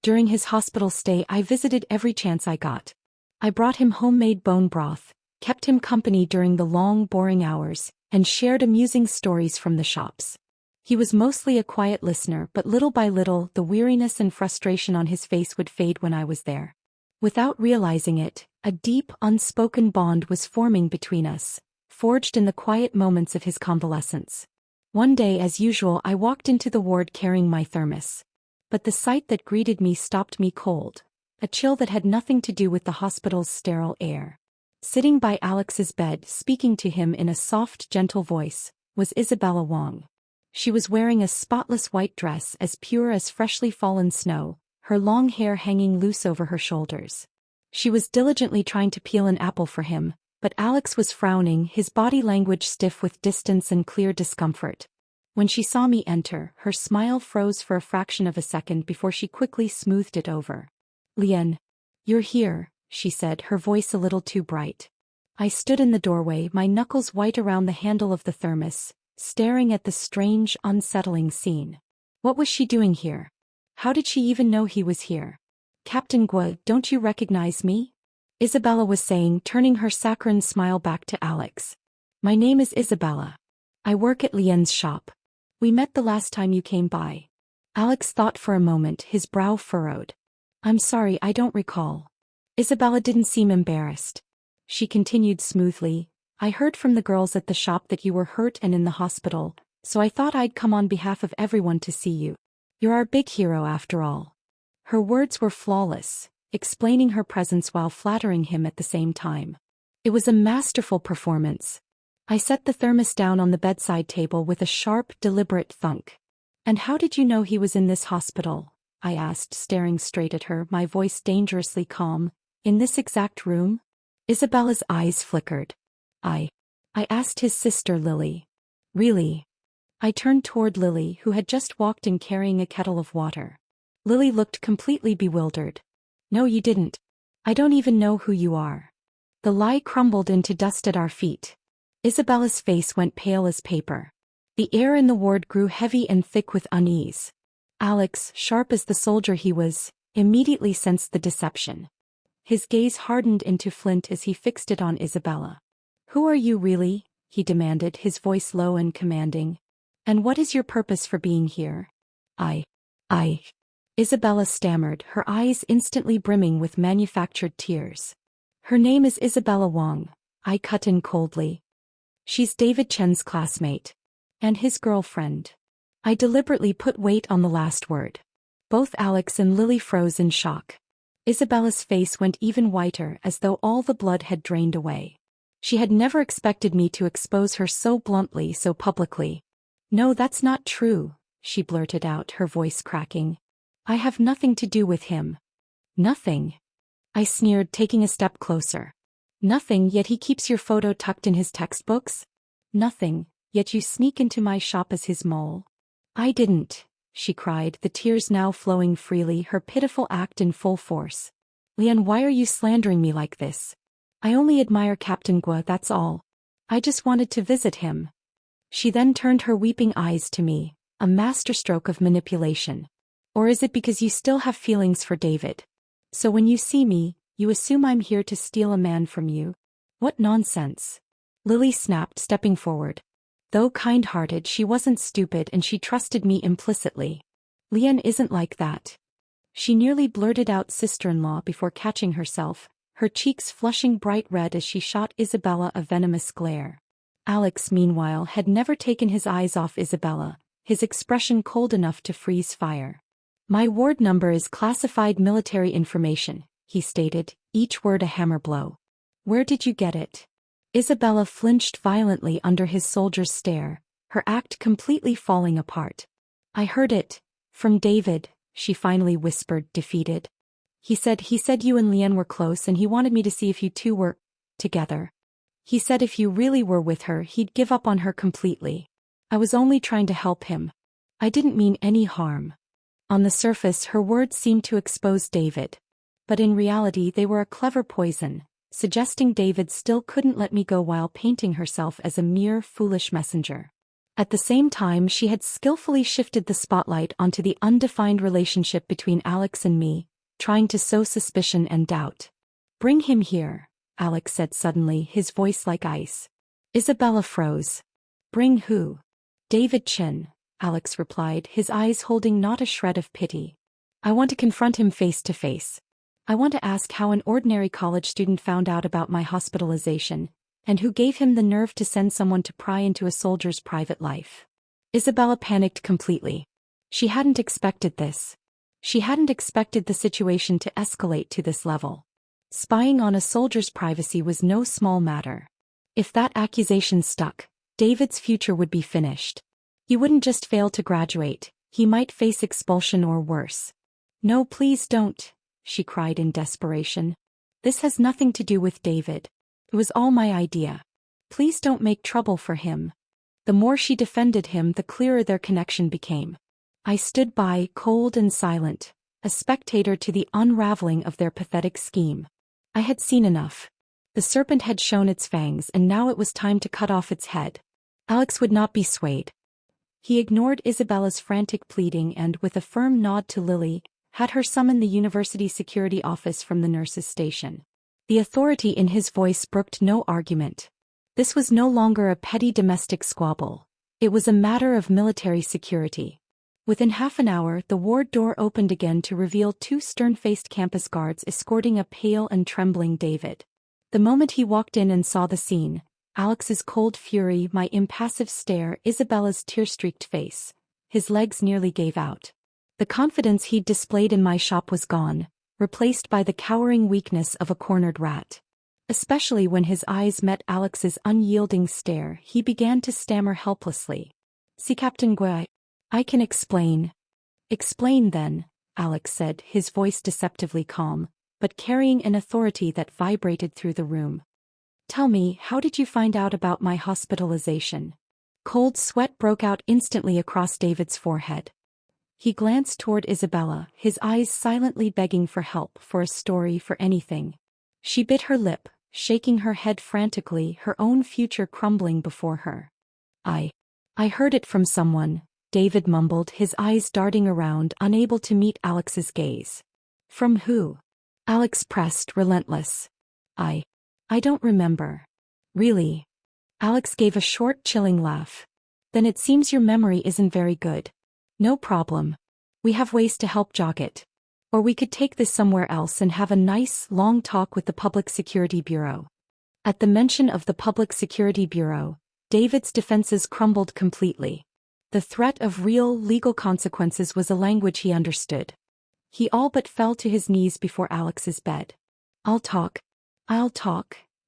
During his hospital stay, I visited every chance I got. I brought him homemade bone broth, kept him company during the long, boring hours, and shared amusing stories from the shops. He was mostly a quiet listener, but little by little, the weariness and frustration on his face would fade when I was there. Without realizing it, a deep, unspoken bond was forming between us, forged in the quiet moments of his convalescence. One day, as usual, I walked into the ward carrying my thermos. But the sight that greeted me stopped me cold, a chill that had nothing to do with the hospital's sterile air. Sitting by Alex's bed, speaking to him in a soft, gentle voice, was Isabella Wong. She was wearing a spotless white dress as pure as freshly fallen snow, her long hair hanging loose over her shoulders. She was diligently trying to peel an apple for him, but Alex was frowning, his body language stiff with distance and clear discomfort. When she saw me enter, her smile froze for a fraction of a second before she quickly smoothed it over. Lian, you're here, she said, her voice a little too bright. I stood in the doorway, my knuckles white around the handle of the thermos, staring at the strange, unsettling scene. What was she doing here? How did she even know he was here? Captain Guo, don't you recognize me? Isabella was saying, turning her saccharine smile back to Alex. My name is Isabella. I work at Lian's shop. We met the last time you came by. Alex thought for a moment, his brow furrowed. I'm sorry, I don't recall. Isabella didn't seem embarrassed. She continued smoothly. I heard from the girls at the shop that you were hurt and in the hospital, so I thought I'd come on behalf of everyone to see you. You're our big hero after all. Her words were flawless, explaining her presence while flattering him at the same time. It was a masterful performance. I set the thermos down on the bedside table with a sharp, deliberate thunk. And how did you know he was in this hospital? I asked, staring straight at her, my voice dangerously calm. In this exact room? Isabella's eyes flickered. I asked his sister Lily. Really? I turned toward Lily, who had just walked in carrying a kettle of water. Lily looked completely bewildered. No, you didn't. I don't even know who you are. The lie crumbled into dust at our feet. Isabella's face went pale as paper. The air in the ward grew heavy and thick with unease. Alex, sharp as the soldier he was, immediately sensed the deception. His gaze hardened into flint as he fixed it on Isabella. Who are you really? He demanded, his voice low and commanding. And what is your purpose for being here? Isabella stammered, her eyes instantly brimming with manufactured tears. Her name is Isabella Wong, I cut in coldly. She's David Chen's classmate. And his girlfriend. I deliberately put weight on the last word. Both Alex and Lily froze in shock. Isabella's face went even whiter, as though all the blood had drained away. She had never expected me to expose her so bluntly, so publicly. No, that's not true, she blurted out, her voice cracking. I have nothing to do with him. Nothing? I sneered, taking a step closer. Nothing, yet he keeps your photo tucked in his textbooks? Nothing, yet you sneak into my shop as his mole? I didn't, she cried, the tears now flowing freely, her pitiful act in full force. Lian, why are you slandering me like this? I only admire Captain Guo, that's all. I just wanted to visit him. She then turned her weeping eyes to me, a masterstroke of manipulation. Or is it because you still have feelings for David? So when you see me, you assume I'm here to steal a man from you? What nonsense. Lily snapped, stepping forward. Though kind-hearted, she wasn't stupid and she trusted me implicitly. Lian isn't like that. She nearly blurted out sister-in-law before catching herself, her cheeks flushing bright red as she shot Isabella a venomous glare. Alex, meanwhile, had never taken his eyes off Isabella, his expression cold enough to freeze fire. "My ward number is classified military information," he stated, each word a hammer blow. "Where did you get it?" Isabella flinched violently under his soldier's stare, her act completely falling apart. "I heard it from David," she finally whispered, defeated. He said you and Leanne were close and he wanted me to see if you two were together. He said if you really were with her, he'd give up on her completely. I was only trying to help him. I didn't mean any harm." On the surface, her words seemed to expose David. But in reality, they were a clever poison, suggesting David still couldn't let me go while painting herself as a mere foolish messenger. At the same time, she had skillfully shifted the spotlight onto the undefined relationship between Alex and me, trying to sow suspicion and doubt. "Bring him here," Alex said suddenly, his voice like ice. Isabella froze. "Bring who?" "David Chin," Alex replied, his eyes holding not a shred of pity. "I want to confront him face to face. I want to ask how an ordinary college student found out about my hospitalization, and who gave him the nerve to send someone to pry into a soldier's private life." Isabella panicked completely. She hadn't expected this. She hadn't expected the situation to escalate to this level. Spying on a soldier's privacy was no small matter. If that accusation stuck, David's future would be finished. He wouldn't just fail to graduate, he might face expulsion or worse. "No, please don't," she cried in desperation. "This has nothing to do with David. It was all my idea. Please don't make trouble for him." The more she defended him, the clearer their connection became. I stood by, cold and silent, a spectator to the unraveling of their pathetic scheme. I had seen enough. The serpent had shown its fangs and now it was time to cut off its head. Alex would not be swayed. He ignored Isabella's frantic pleading and, with a firm nod to Lily, had her summon the university security office from the nurses' station. The authority in his voice brooked no argument. This was no longer a petty domestic squabble. It was a matter of military security. Within half an hour, the ward door opened again to reveal two stern-faced campus guards escorting a pale and trembling David. The moment he walked in and saw the scene, Alex's cold fury, my impassive stare, Isabella's tear-streaked face, his legs nearly gave out. The confidence he'd displayed in my shop was gone, replaced by the cowering weakness of a cornered rat. Especially when his eyes met Alex's unyielding stare, he began to stammer helplessly. "See, Captain Gui, I can explain." "Explain then," Alex said, his voice deceptively calm, but carrying an authority that vibrated through the room. "Tell me, how did you find out about my hospitalization?" Cold sweat broke out instantly across David's forehead. He glanced toward Isabella, his eyes silently begging for help, for a story, for anything. She bit her lip, shaking her head frantically, her own future crumbling before her. I heard it from someone," David mumbled, his eyes darting around, unable to meet Alex's gaze. "From who?" Alex pressed, relentless. I don't remember." "Really?" Alex gave a short, chilling laugh. "Then it seems your memory isn't very good. No problem. We have ways to help jog it. Or we could take this somewhere else and have a nice, long talk with the Public Security Bureau." At the mention of the Public Security Bureau, David's defenses crumbled completely. The threat of real, legal consequences was a language he understood. He all but fell to his knees before Alex's bed. I'll talk,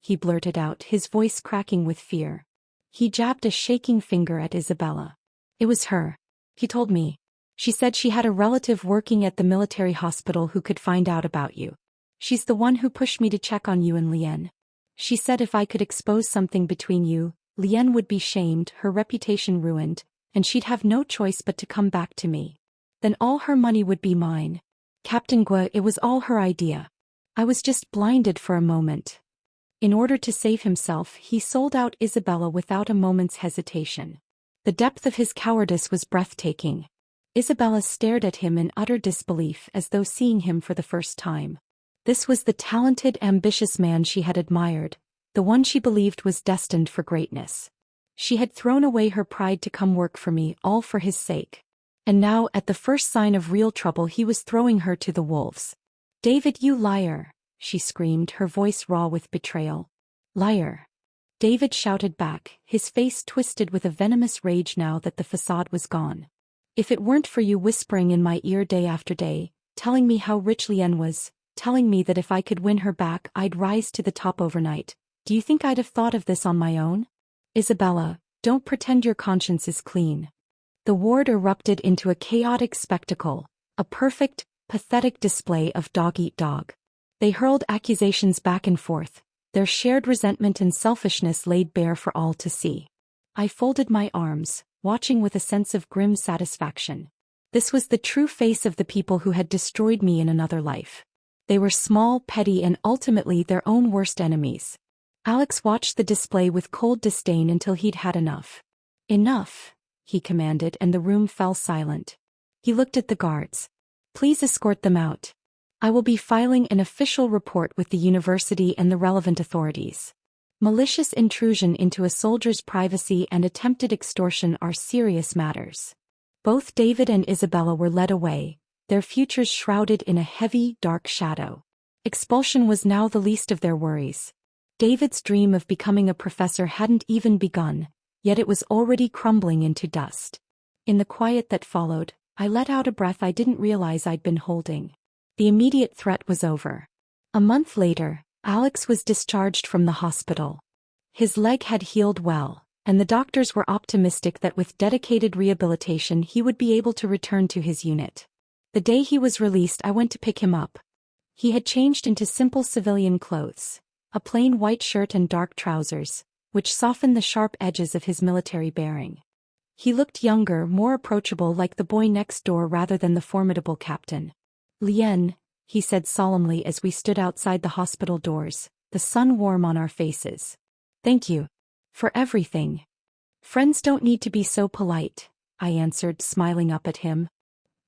he blurted out, his voice cracking with fear. He jabbed a shaking finger at Isabella. "It was her. He told me. She said she had a relative working at the military hospital who could find out about you. She's the one who pushed me to check on you and Leanne. She said if I could expose something between you, Leanne would be shamed, her reputation ruined, and she'd have no choice but to come back to me. Then all her money would be mine. Captain Gua, it was all her idea. I was just blinded for a moment." In order to save himself, he sold out Isabella without a moment's hesitation. The depth of his cowardice was breathtaking. Isabella stared at him in utter disbelief, as though seeing him for the first time. This was the talented, ambitious man she had admired, the one she believed was destined for greatness. She had thrown away her pride to come work for me, all for his sake. And now, at the first sign of real trouble, he was throwing her to the wolves. "David, you liar," she screamed, her voice raw with betrayal. Liar! David shouted back, his face twisted with a venomous rage now that the facade was gone. If it weren't for you whispering in my ear day after day, telling me how rich Lien was, telling me that if I could win her back I'd rise to the top overnight, do you think I'd have thought of this on my own? Isabella, don't pretend your conscience is clean. The ward erupted into a chaotic spectacle, a perfect, pathetic display of dog-eat-dog. They hurled accusations back and forth, their shared resentment and selfishness laid bare for all to see. I folded my arms, watching with a sense of grim satisfaction. This was the true face of the people who had destroyed me in another life. They were small, petty, and ultimately their own worst enemies. Alex watched the display with cold disdain until he'd had enough. Enough, he commanded, and the room fell silent. He looked at the guards. Please escort them out. I will be filing an official report with the university and the relevant authorities. Malicious intrusion into a soldier's privacy and attempted extortion are serious matters. Both David and Isabella were led away, their futures shrouded in a heavy, dark shadow. Expulsion was now the least of their worries. David's dream of becoming a professor hadn't even begun, yet it was already crumbling into dust. In the quiet that followed, I let out a breath I didn't realize I'd been holding. The immediate threat was over. A month later, Alex was discharged from the hospital. His leg had healed well, and the doctors were optimistic that with dedicated rehabilitation he would be able to return to his unit. The day he was released, I went to pick him up. He had changed into simple civilian clothes, a plain white shirt and dark trousers, which softened the sharp edges of his military bearing. He looked younger, more approachable, like the boy next door rather than the formidable captain. Lien, he said solemnly as we stood outside the hospital doors, the sun warm on our faces. Thank you. For everything. Friends don't need to be so polite, I answered, smiling up at him.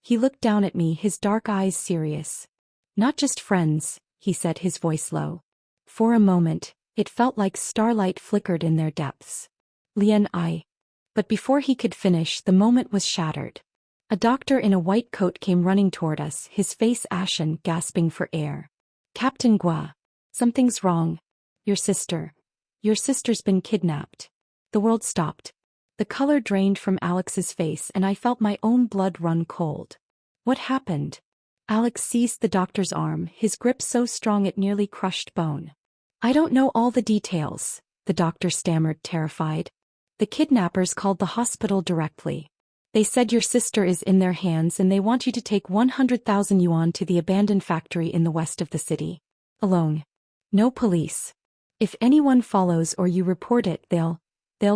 He looked down at me, his dark eyes serious. Not just friends, he said, his voice low. For a moment, it felt like starlight flickered in their depths. Lien, But before he could finish, the moment was shattered. A doctor in a white coat came running toward us, his face ashen, gasping for air. Captain Gua. Something's wrong. Your sister's been kidnapped. The world stopped. The color drained from Alex's face and I felt my own blood run cold. What happened? Alex seized the doctor's arm, his grip so strong it nearly crushed bone. I don't know all the details, the doctor stammered, terrified. The kidnappers called the hospital directly. They said your sister is in their hands and they want you to take 100,000 yuan to the abandoned factory in the west of the city. Alone. No police. If anyone follows or you report it, they'll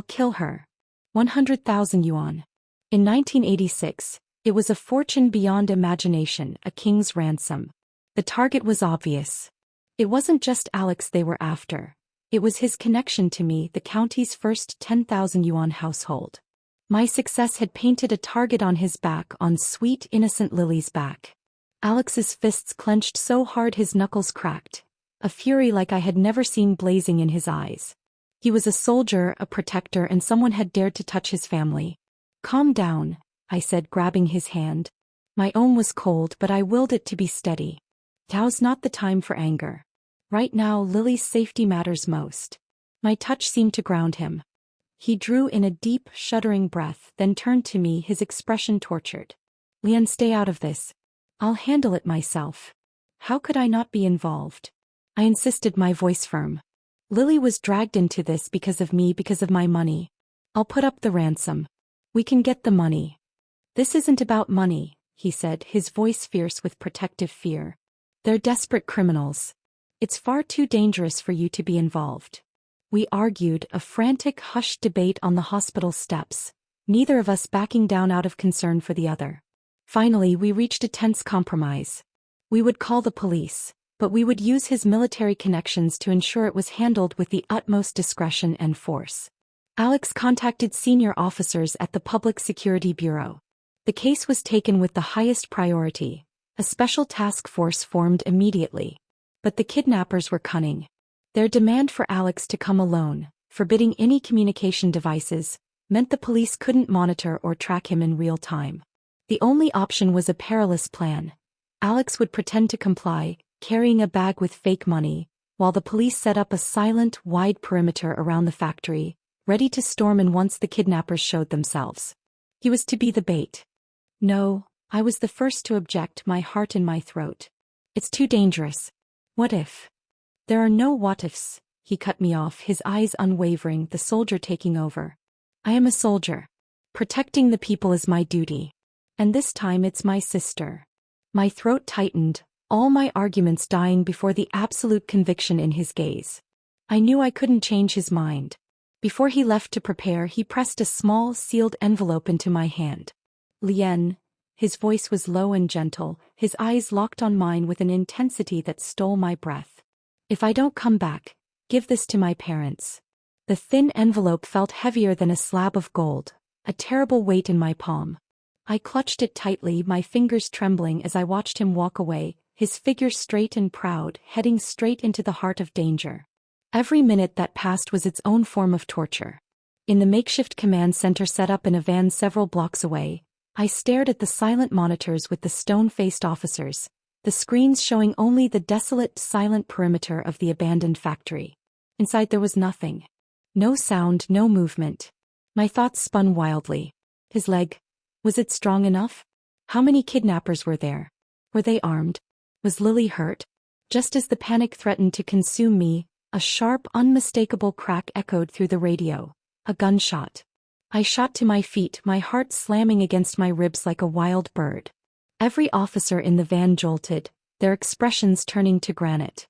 kill her. 100,000 yuan. In 1986, it was a fortune beyond imagination, a king's ransom. The target was obvious. It wasn't just Alex they were after. It was his connection to me, the county's first 10,000 yuan household. My success had painted a target on his back, on sweet, innocent Lily's back. Alex's fists clenched so hard his knuckles cracked, a fury like I had never seen blazing in his eyes. He was a soldier, a protector, and someone had dared to touch his family. Calm down, I said, grabbing his hand. My own was cold, but I willed it to be steady. Now's not the time for anger. Right now, Lily's safety matters most. My touch seemed to ground him. He drew in a deep, shuddering breath, then turned to me, his expression tortured. Lien, stay out of this. I'll handle it myself. How could I not be involved? I insisted, my voice firm. Lily was dragged into this because of me, because of my money. I'll put up the ransom. We can get the money. This isn't about money, he said, his voice fierce with protective fear. They're desperate criminals. It's far too dangerous for you to be involved. We argued, a frantic, hushed debate on the hospital steps, neither of us backing down out of concern for the other. Finally, we reached a tense compromise. We would call the police, but we would use his military connections to ensure it was handled with the utmost discretion and force. Alex contacted senior officers at the Public Security Bureau. The case was taken with the highest priority. A special task force formed immediately. But the kidnappers were cunning. Their demand for Alex to come alone, forbidding any communication devices, meant the police couldn't monitor or track him in real time. The only option was a perilous plan. Alex would pretend to comply, carrying a bag with fake money, while the police set up a silent, wide perimeter around the factory, ready to storm in once the kidnappers showed themselves. He was to be the bait. No, I was the first to object, my heart in my throat. It's too dangerous. What if? There are no what ifs, he cut me off, his eyes unwavering, the soldier taking over. I am a soldier. Protecting the people is my duty. And this time it's my sister. My throat tightened, all my arguments dying before the absolute conviction in his gaze. I knew I couldn't change his mind. Before he left to prepare, he pressed a small, sealed envelope into my hand. Lien. His voice was low and gentle, his eyes locked on mine with an intensity that stole my breath. If I don't come back, give this to my parents. The thin envelope felt heavier than a slab of gold, a terrible weight in my palm. I clutched it tightly, my fingers trembling as I watched him walk away, his figure straight and proud, heading straight into the heart of danger. Every minute that passed was its own form of torture. In the makeshift command center set up in a van several blocks away, I stared at the silent monitors with the stone-faced officers, the screens showing only the desolate, silent perimeter of the abandoned factory. Inside there was nothing. No sound, no movement. My thoughts spun wildly. His leg. Was it strong enough? How many kidnappers were there? Were they armed? Was Lily hurt? Just as the panic threatened to consume me, a sharp, unmistakable crack echoed through the radio. A gunshot. I shot to my feet, my heart slamming against my ribs like a wild bird. Every officer in the van jolted, their expressions turning to granite.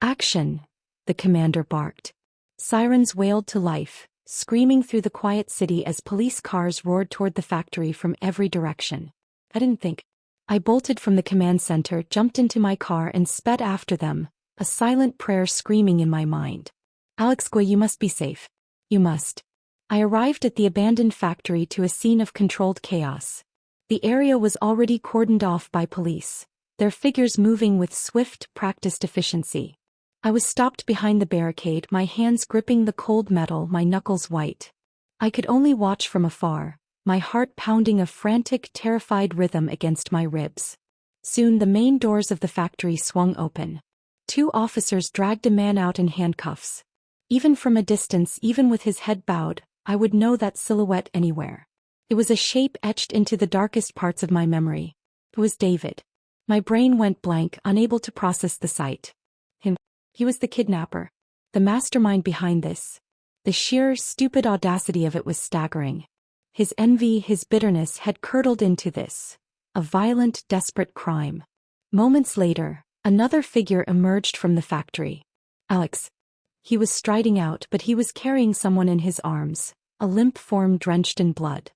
Action! The commander barked. Sirens wailed to life, screaming through the quiet city as police cars roared toward the factory from every direction. I didn't think. I bolted from the command center, jumped into my car and sped after them, a silent prayer screaming in my mind. Alex, you must be safe. You must. I arrived at the abandoned factory to a scene of controlled chaos. The area was already cordoned off by police, their figures moving with swift, practiced efficiency. I was stopped behind the barricade, my hands gripping the cold metal, my knuckles white. I could only watch from afar, my heart pounding a frantic, terrified rhythm against my ribs. Soon the main doors of the factory swung open. 2 officers dragged a man out in handcuffs. Even from a distance, even with his head bowed, I would know that silhouette anywhere. It was a shape etched into the darkest parts of my memory. It was David. My brain went blank, unable to process the sight. He was the kidnapper. The mastermind behind this. The sheer, stupid audacity of it was staggering. His envy, his bitterness had curdled into this. A violent, desperate crime. Moments later, another figure emerged from the factory. Alex. He was striding out, but he was carrying someone in his arms, a limp form drenched in blood.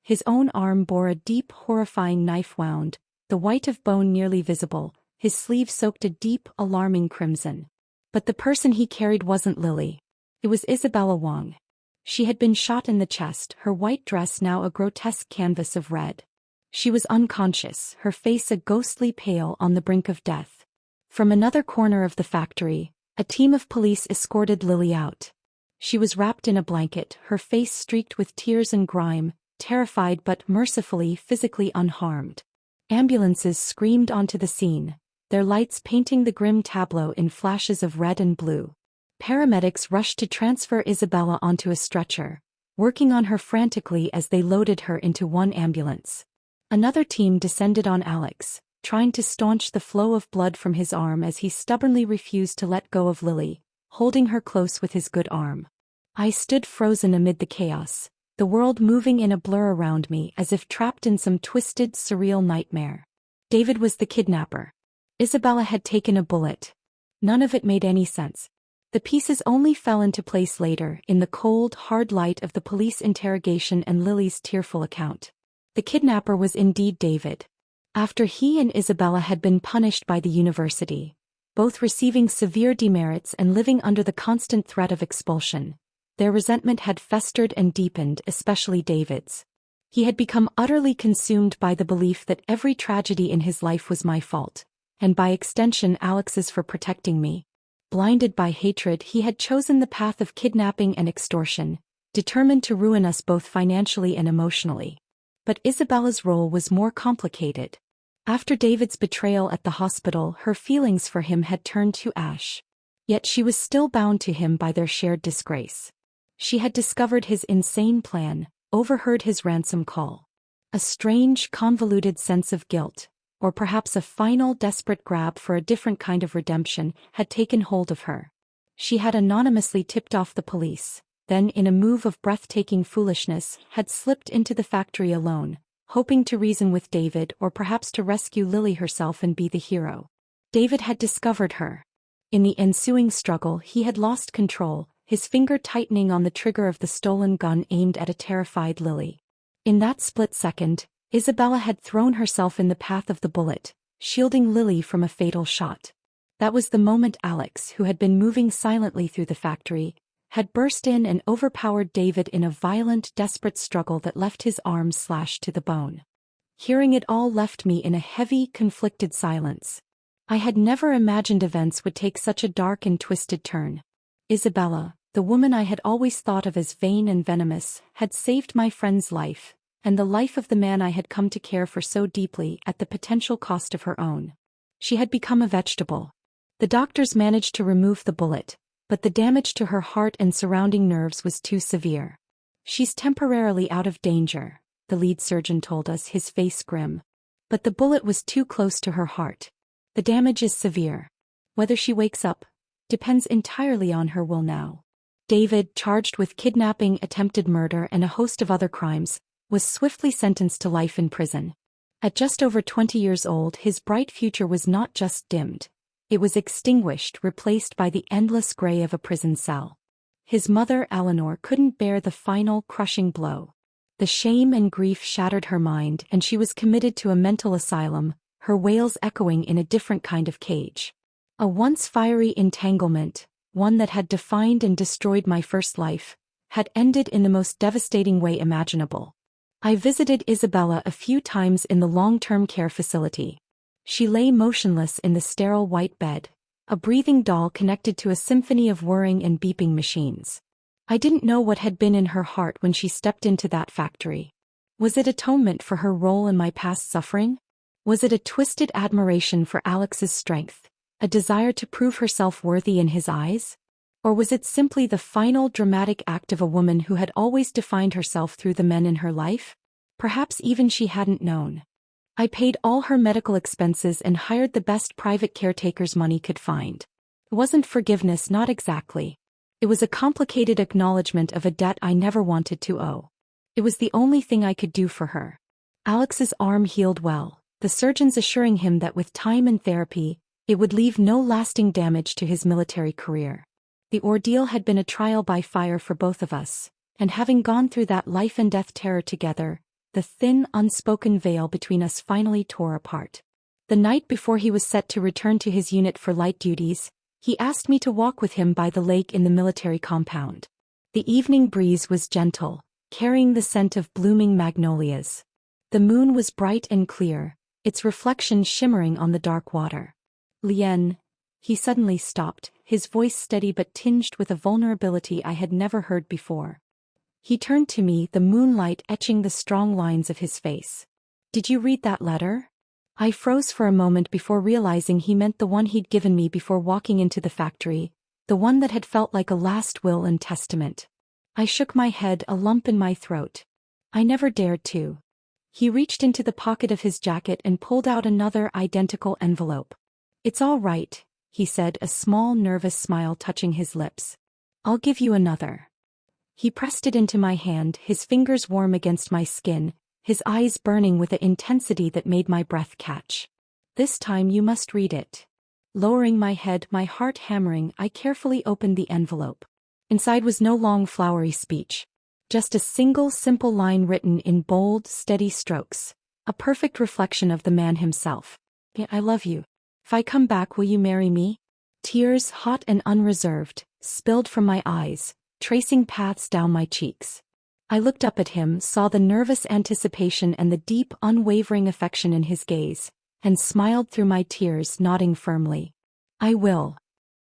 His own arm bore a deep, horrifying knife wound, the white of bone nearly visible, his sleeve soaked a deep, alarming crimson. But the person he carried wasn't Lily. It was Isabella Wong. She had been shot in the chest, her white dress now a grotesque canvas of red. She was unconscious, her face a ghostly pale on the brink of death. From another corner of the factory, a team of police escorted Lily out. She was wrapped in a blanket, her face streaked with tears and grime, terrified but mercifully physically unharmed. Ambulances screamed onto the scene, their lights painting the grim tableau in flashes of red and blue. Paramedics rushed to transfer Isabella onto a stretcher, working on her frantically as they loaded her into one ambulance. Another team descended on Alex, trying to staunch the flow of blood from his arm as he stubbornly refused to let go of Lily, holding her close with his good arm. I stood frozen amid the chaos, the world moving in a blur around me as if trapped in some twisted, surreal nightmare. David was the kidnapper. Isabella had taken a bullet. None of it made any sense. The pieces only fell into place later, in the cold, hard light of the police interrogation and Lily's tearful account. The kidnapper was indeed David. After he and Isabella had been punished by the university, both receiving severe demerits and living under the constant threat of expulsion, their resentment had festered and deepened, especially David's. He had become utterly consumed by the belief that every tragedy in his life was my fault, and by extension Alex's for protecting me. Blinded by hatred, he had chosen the path of kidnapping and extortion, determined to ruin us both financially and emotionally. But Isabella's role was more complicated. After David's betrayal at the hospital, her feelings for him had turned to ash. Yet she was still bound to him by their shared disgrace. She had discovered his insane plan, overheard his ransom call. A strange, convoluted sense of guilt, or perhaps a final desperate grab for a different kind of redemption, had taken hold of her. She had anonymously tipped off the police, then in a move of breathtaking foolishness, had slipped into the factory alone, hoping to reason with David or perhaps to rescue Lily herself and be the hero. David had discovered her. In the ensuing struggle he had lost control, his finger tightening on the trigger of the stolen gun aimed at a terrified Lily. In that split second, Isabella had thrown herself in the path of the bullet, shielding Lily from a fatal shot. That was the moment Alex, who had been moving silently through the factory, had burst in and overpowered David in a violent, desperate struggle that left his arm slashed to the bone. Hearing it all left me in a heavy, conflicted silence. I had never imagined events would take such a dark and twisted turn. Isabella, the woman I had always thought of as vain and venomous, had saved my friend's life, and the life of the man I had come to care for so deeply at the potential cost of her own. She had become a vegetable. The doctors managed to remove the bullet, but the damage to her heart and surrounding nerves was too severe. "She's temporarily out of danger," the lead surgeon told us, his face grim. But the bullet was too close to her heart. "The damage is severe. Whether she wakes up depends entirely on her will now." David, charged with kidnapping, attempted murder, and a host of other crimes, was swiftly sentenced to life in prison. At just over 20 years old, his bright future was not just dimmed. It was extinguished, replaced by the endless gray of a prison cell. His mother, Eleanor, couldn't bear the final, crushing blow. The shame and grief shattered her mind, and she was committed to a mental asylum, her wails echoing in a different kind of cage. A once fiery entanglement, one that had defined and destroyed my first life, had ended in the most devastating way imaginable. I visited Isabella a few times in the long-term care facility. She lay motionless in the sterile white bed, a breathing doll connected to a symphony of whirring and beeping machines. I didn't know what had been in her heart when she stepped into that factory. Was it atonement for her role in my past suffering? Was it a twisted admiration for Alex's strength, a desire to prove herself worthy in his eyes? Or was it simply the final dramatic act of a woman who had always defined herself through the men in her life? Perhaps even she hadn't known. I paid all her medical expenses and hired the best private caretakers money could find. It wasn't forgiveness, not exactly. It was a complicated acknowledgement of a debt I never wanted to owe. It was the only thing I could do for her. Alex's arm healed well, the surgeons assuring him that with time and therapy, it would leave no lasting damage to his military career. The ordeal had been a trial by fire for both of us, and having gone through that life and death terror together, the thin, unspoken veil between us finally tore apart. The night before he was set to return to his unit for light duties, he asked me to walk with him by the lake in the military compound. The evening breeze was gentle, carrying the scent of blooming magnolias. The moon was bright and clear, its reflection shimmering on the dark water. "Lien," he suddenly stopped, his voice steady but tinged with a vulnerability I had never heard before. He turned to me, the moonlight etching the strong lines of his face. "Did you read that letter?" I froze for a moment before realizing he meant the one he'd given me before walking into the factory, the one that had felt like a last will and testament. I shook my head, a lump in my throat. I never dared to. He reached into the pocket of his jacket and pulled out another identical envelope. "It's all right," he said, a small nervous smile touching his lips. "I'll give you another." He pressed it into my hand, his fingers warm against my skin, his eyes burning with an intensity that made my breath catch. "This time you must read it." Lowering my head, my heart hammering, I carefully opened the envelope. Inside was no long flowery speech. Just a single simple line written in bold, steady strokes. A perfect reflection of the man himself. "I love you. If I come back, will you marry me?" Tears, hot and unreserved, spilled from my eyes, tracing paths down my cheeks. I looked up at him, saw the nervous anticipation and the deep, unwavering affection in his gaze, and smiled through my tears, nodding firmly. "I will."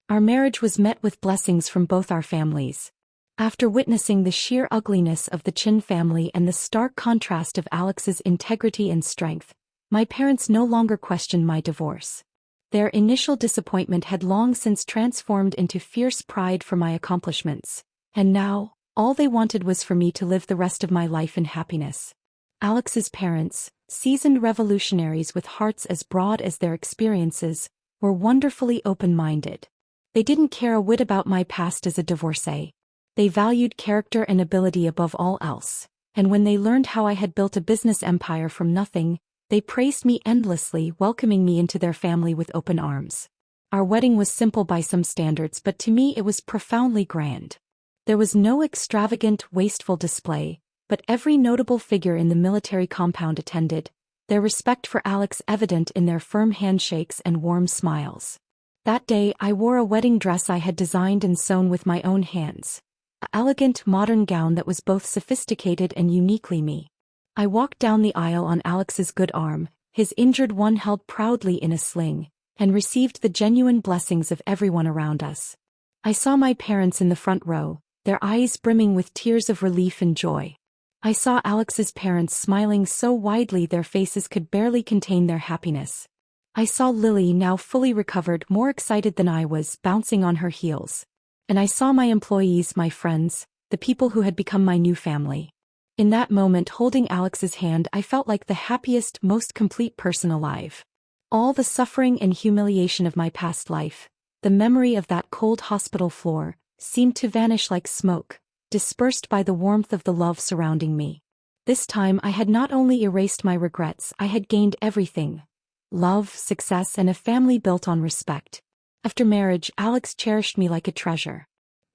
Our marriage was met with blessings from both our families. After witnessing the sheer ugliness of the Chin family and the stark contrast of Alex's integrity and strength, My parents no longer questioned my divorce. Their initial disappointment had long since transformed into fierce pride for my accomplishments, and now, all they wanted was for me to live the rest of my life in happiness. Alex's parents, seasoned revolutionaries with hearts as broad as their experiences, were wonderfully open-minded. They didn't care a whit about my past as a divorcee. They valued character and ability above all else, and when they learned how I had built a business empire from nothing, they praised me endlessly, welcoming me into their family with open arms. Our wedding was simple by some standards, but to me it was profoundly grand. There was no extravagant, wasteful display, but every notable figure in the military compound attended, their respect for Alex evident in their firm handshakes and warm smiles. That day I wore a wedding dress I had designed and sewn with my own hands. An elegant, modern gown that was both sophisticated and uniquely me. I walked down the aisle on Alex's good arm, his injured one held proudly in a sling, and received the genuine blessings of everyone around us. I saw my parents in the front row, their eyes brimming with tears of relief and joy. I saw Alex's parents smiling so widely their faces could barely contain their happiness. I saw Lily, now fully recovered, more excited than I was, bouncing on her heels. And I saw my employees, my friends, the people who had become my new family. In that moment, holding Alex's hand, I felt like the happiest, most complete person alive. All the suffering and humiliation of my past life, the memory of that cold hospital floor, seemed to vanish like smoke, dispersed by the warmth of the love surrounding me. This time I had not only erased my regrets, I had gained everything: love, success, and a family built on respect. After marriage, Alex cherished me like a treasure.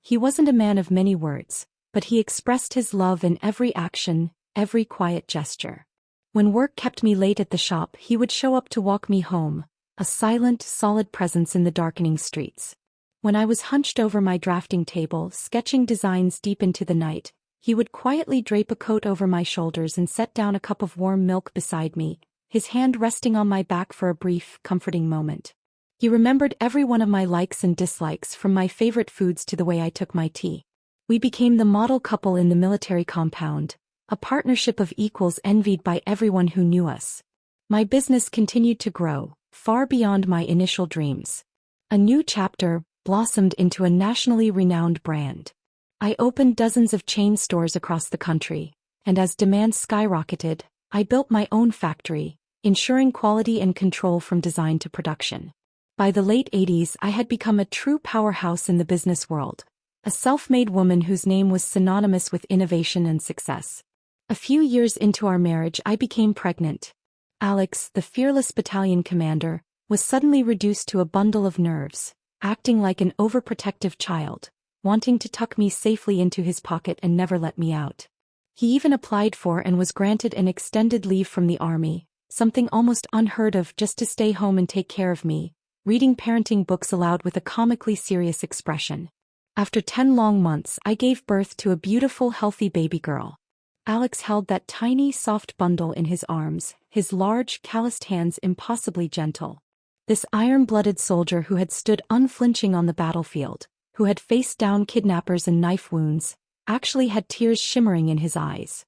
He wasn't a man of many words, but he expressed his love in every action, every quiet gesture. When work kept me late at the shop, he would show up to walk me home, a silent, solid presence in the darkening streets. When I was hunched over my drafting table, sketching designs deep into the night, he would quietly drape a coat over my shoulders and set down a cup of warm milk beside me, his hand resting on my back for a brief, comforting moment. He remembered every one of my likes and dislikes, from my favorite foods to the way I took my tea. We became the model couple in the military compound, a partnership of equals envied by everyone who knew us. My business continued to grow, far beyond my initial dreams. A new chapter blossomed into a nationally renowned brand. I opened dozens of chain stores across the country, and as demand skyrocketed, I built my own factory, ensuring quality and control from design to production. By the late 80s, I had become a true powerhouse in the business world, a self-made woman whose name was synonymous with innovation and success. A few years into our marriage, I became pregnant. Alex, the fearless battalion commander, was suddenly reduced to a bundle of nerves, acting like an overprotective child, wanting to tuck me safely into his pocket and never let me out. He even applied for and was granted an extended leave from the army, something almost unheard of, just to stay home and take care of me, reading parenting books aloud with a comically serious expression. After 10 long months, I gave birth to a beautiful, healthy baby girl. Alex held that tiny, soft bundle in his arms, his large, calloused hands impossibly gentle. This iron-blooded soldier who had stood unflinching on the battlefield, who had faced down kidnappers and knife wounds, actually had tears shimmering in his eyes.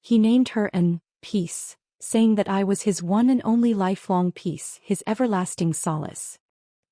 He named her an Peace, saying that I was his one and only lifelong peace, his everlasting solace.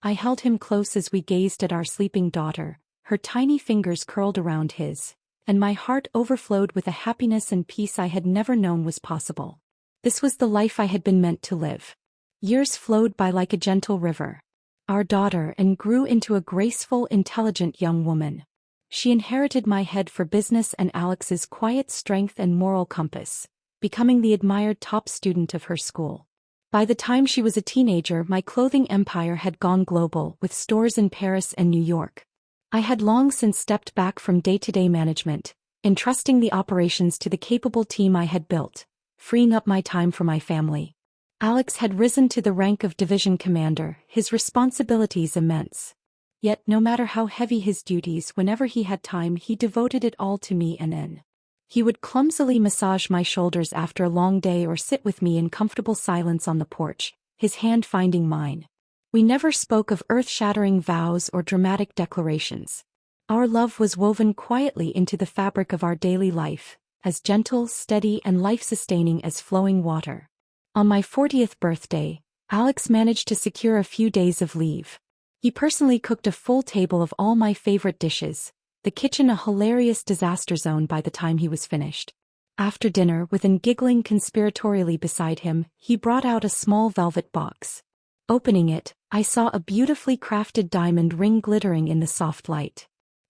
I held him close as we gazed at our sleeping daughter, her tiny fingers curled around his, and my heart overflowed with a happiness and peace I had never known was possible. This was the life I had been meant to live. Years flowed by like a gentle river. Our daughter and grew into a graceful, intelligent young woman. She inherited my head for business and Alex's quiet strength and moral compass, becoming the admired top student of her school. By the time she was a teenager, my clothing empire had gone global, with stores in Paris and New York. I had long since stepped back from day-to-day management, entrusting the operations to the capable team I had built, freeing up my time for my family. Alex had risen to the rank of division commander, his responsibilities immense. Yet no matter how heavy his duties, whenever he had time he devoted it all to me and in. He would clumsily massage my shoulders after a long day or sit with me in comfortable silence on the porch, his hand finding mine. We never spoke of earth-shattering vows or dramatic declarations. Our love was woven quietly into the fabric of our daily life, as gentle, steady, and life-sustaining as flowing water. On my 40th birthday, Alex managed to secure a few days of leave. He personally cooked a full table of all my favorite dishes, the kitchen a hilarious disaster zone by the time he was finished. After dinner, with an giggling conspiratorially beside him, he brought out a small velvet box. Opening it, I saw a beautifully crafted diamond ring glittering in the soft light.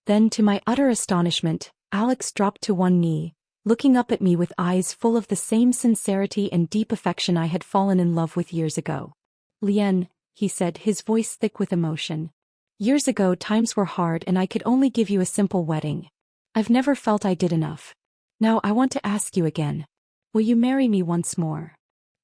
Then, to my utter astonishment, Alex dropped to one knee, looking up at me with eyes full of the same sincerity and deep affection I had fallen in love with years ago. "Liane," he said, his voice thick with emotion. "Years ago times were hard and I could only give you a simple wedding. I've never felt I did enough. Now I want to ask you again. Will you marry me once more?"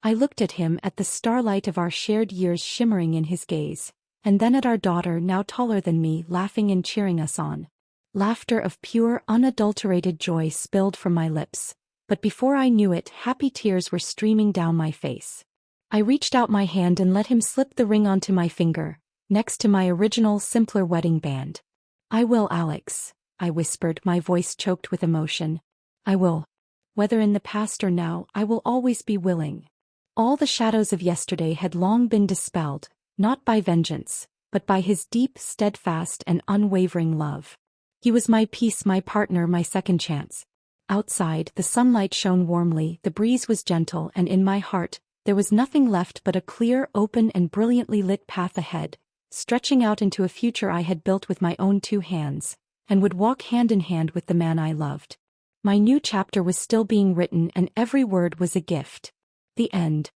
I looked at him, at the starlight of our shared years shimmering in his gaze, and then at our daughter, now taller than me, laughing and cheering us on. Laughter of pure, unadulterated joy spilled from my lips, but before I knew it, happy tears were streaming down my face. I reached out my hand and let him slip the ring onto my finger, next to my original, simpler wedding band. "I will, Alex," I whispered, my voice choked with emotion. "I will. Whether in the past or now, I will always be willing." All the shadows of yesterday had long been dispelled, not by vengeance, but by his deep, steadfast, and unwavering love. He was my peace, my partner, my second chance. Outside, the sunlight shone warmly, the breeze was gentle, and in my heart, there was nothing left but a clear, open, and brilliantly lit path ahead, stretching out into a future I had built with my own two hands, and would walk hand in hand with the man I loved. My new chapter was still being written, and every word was a gift. The end.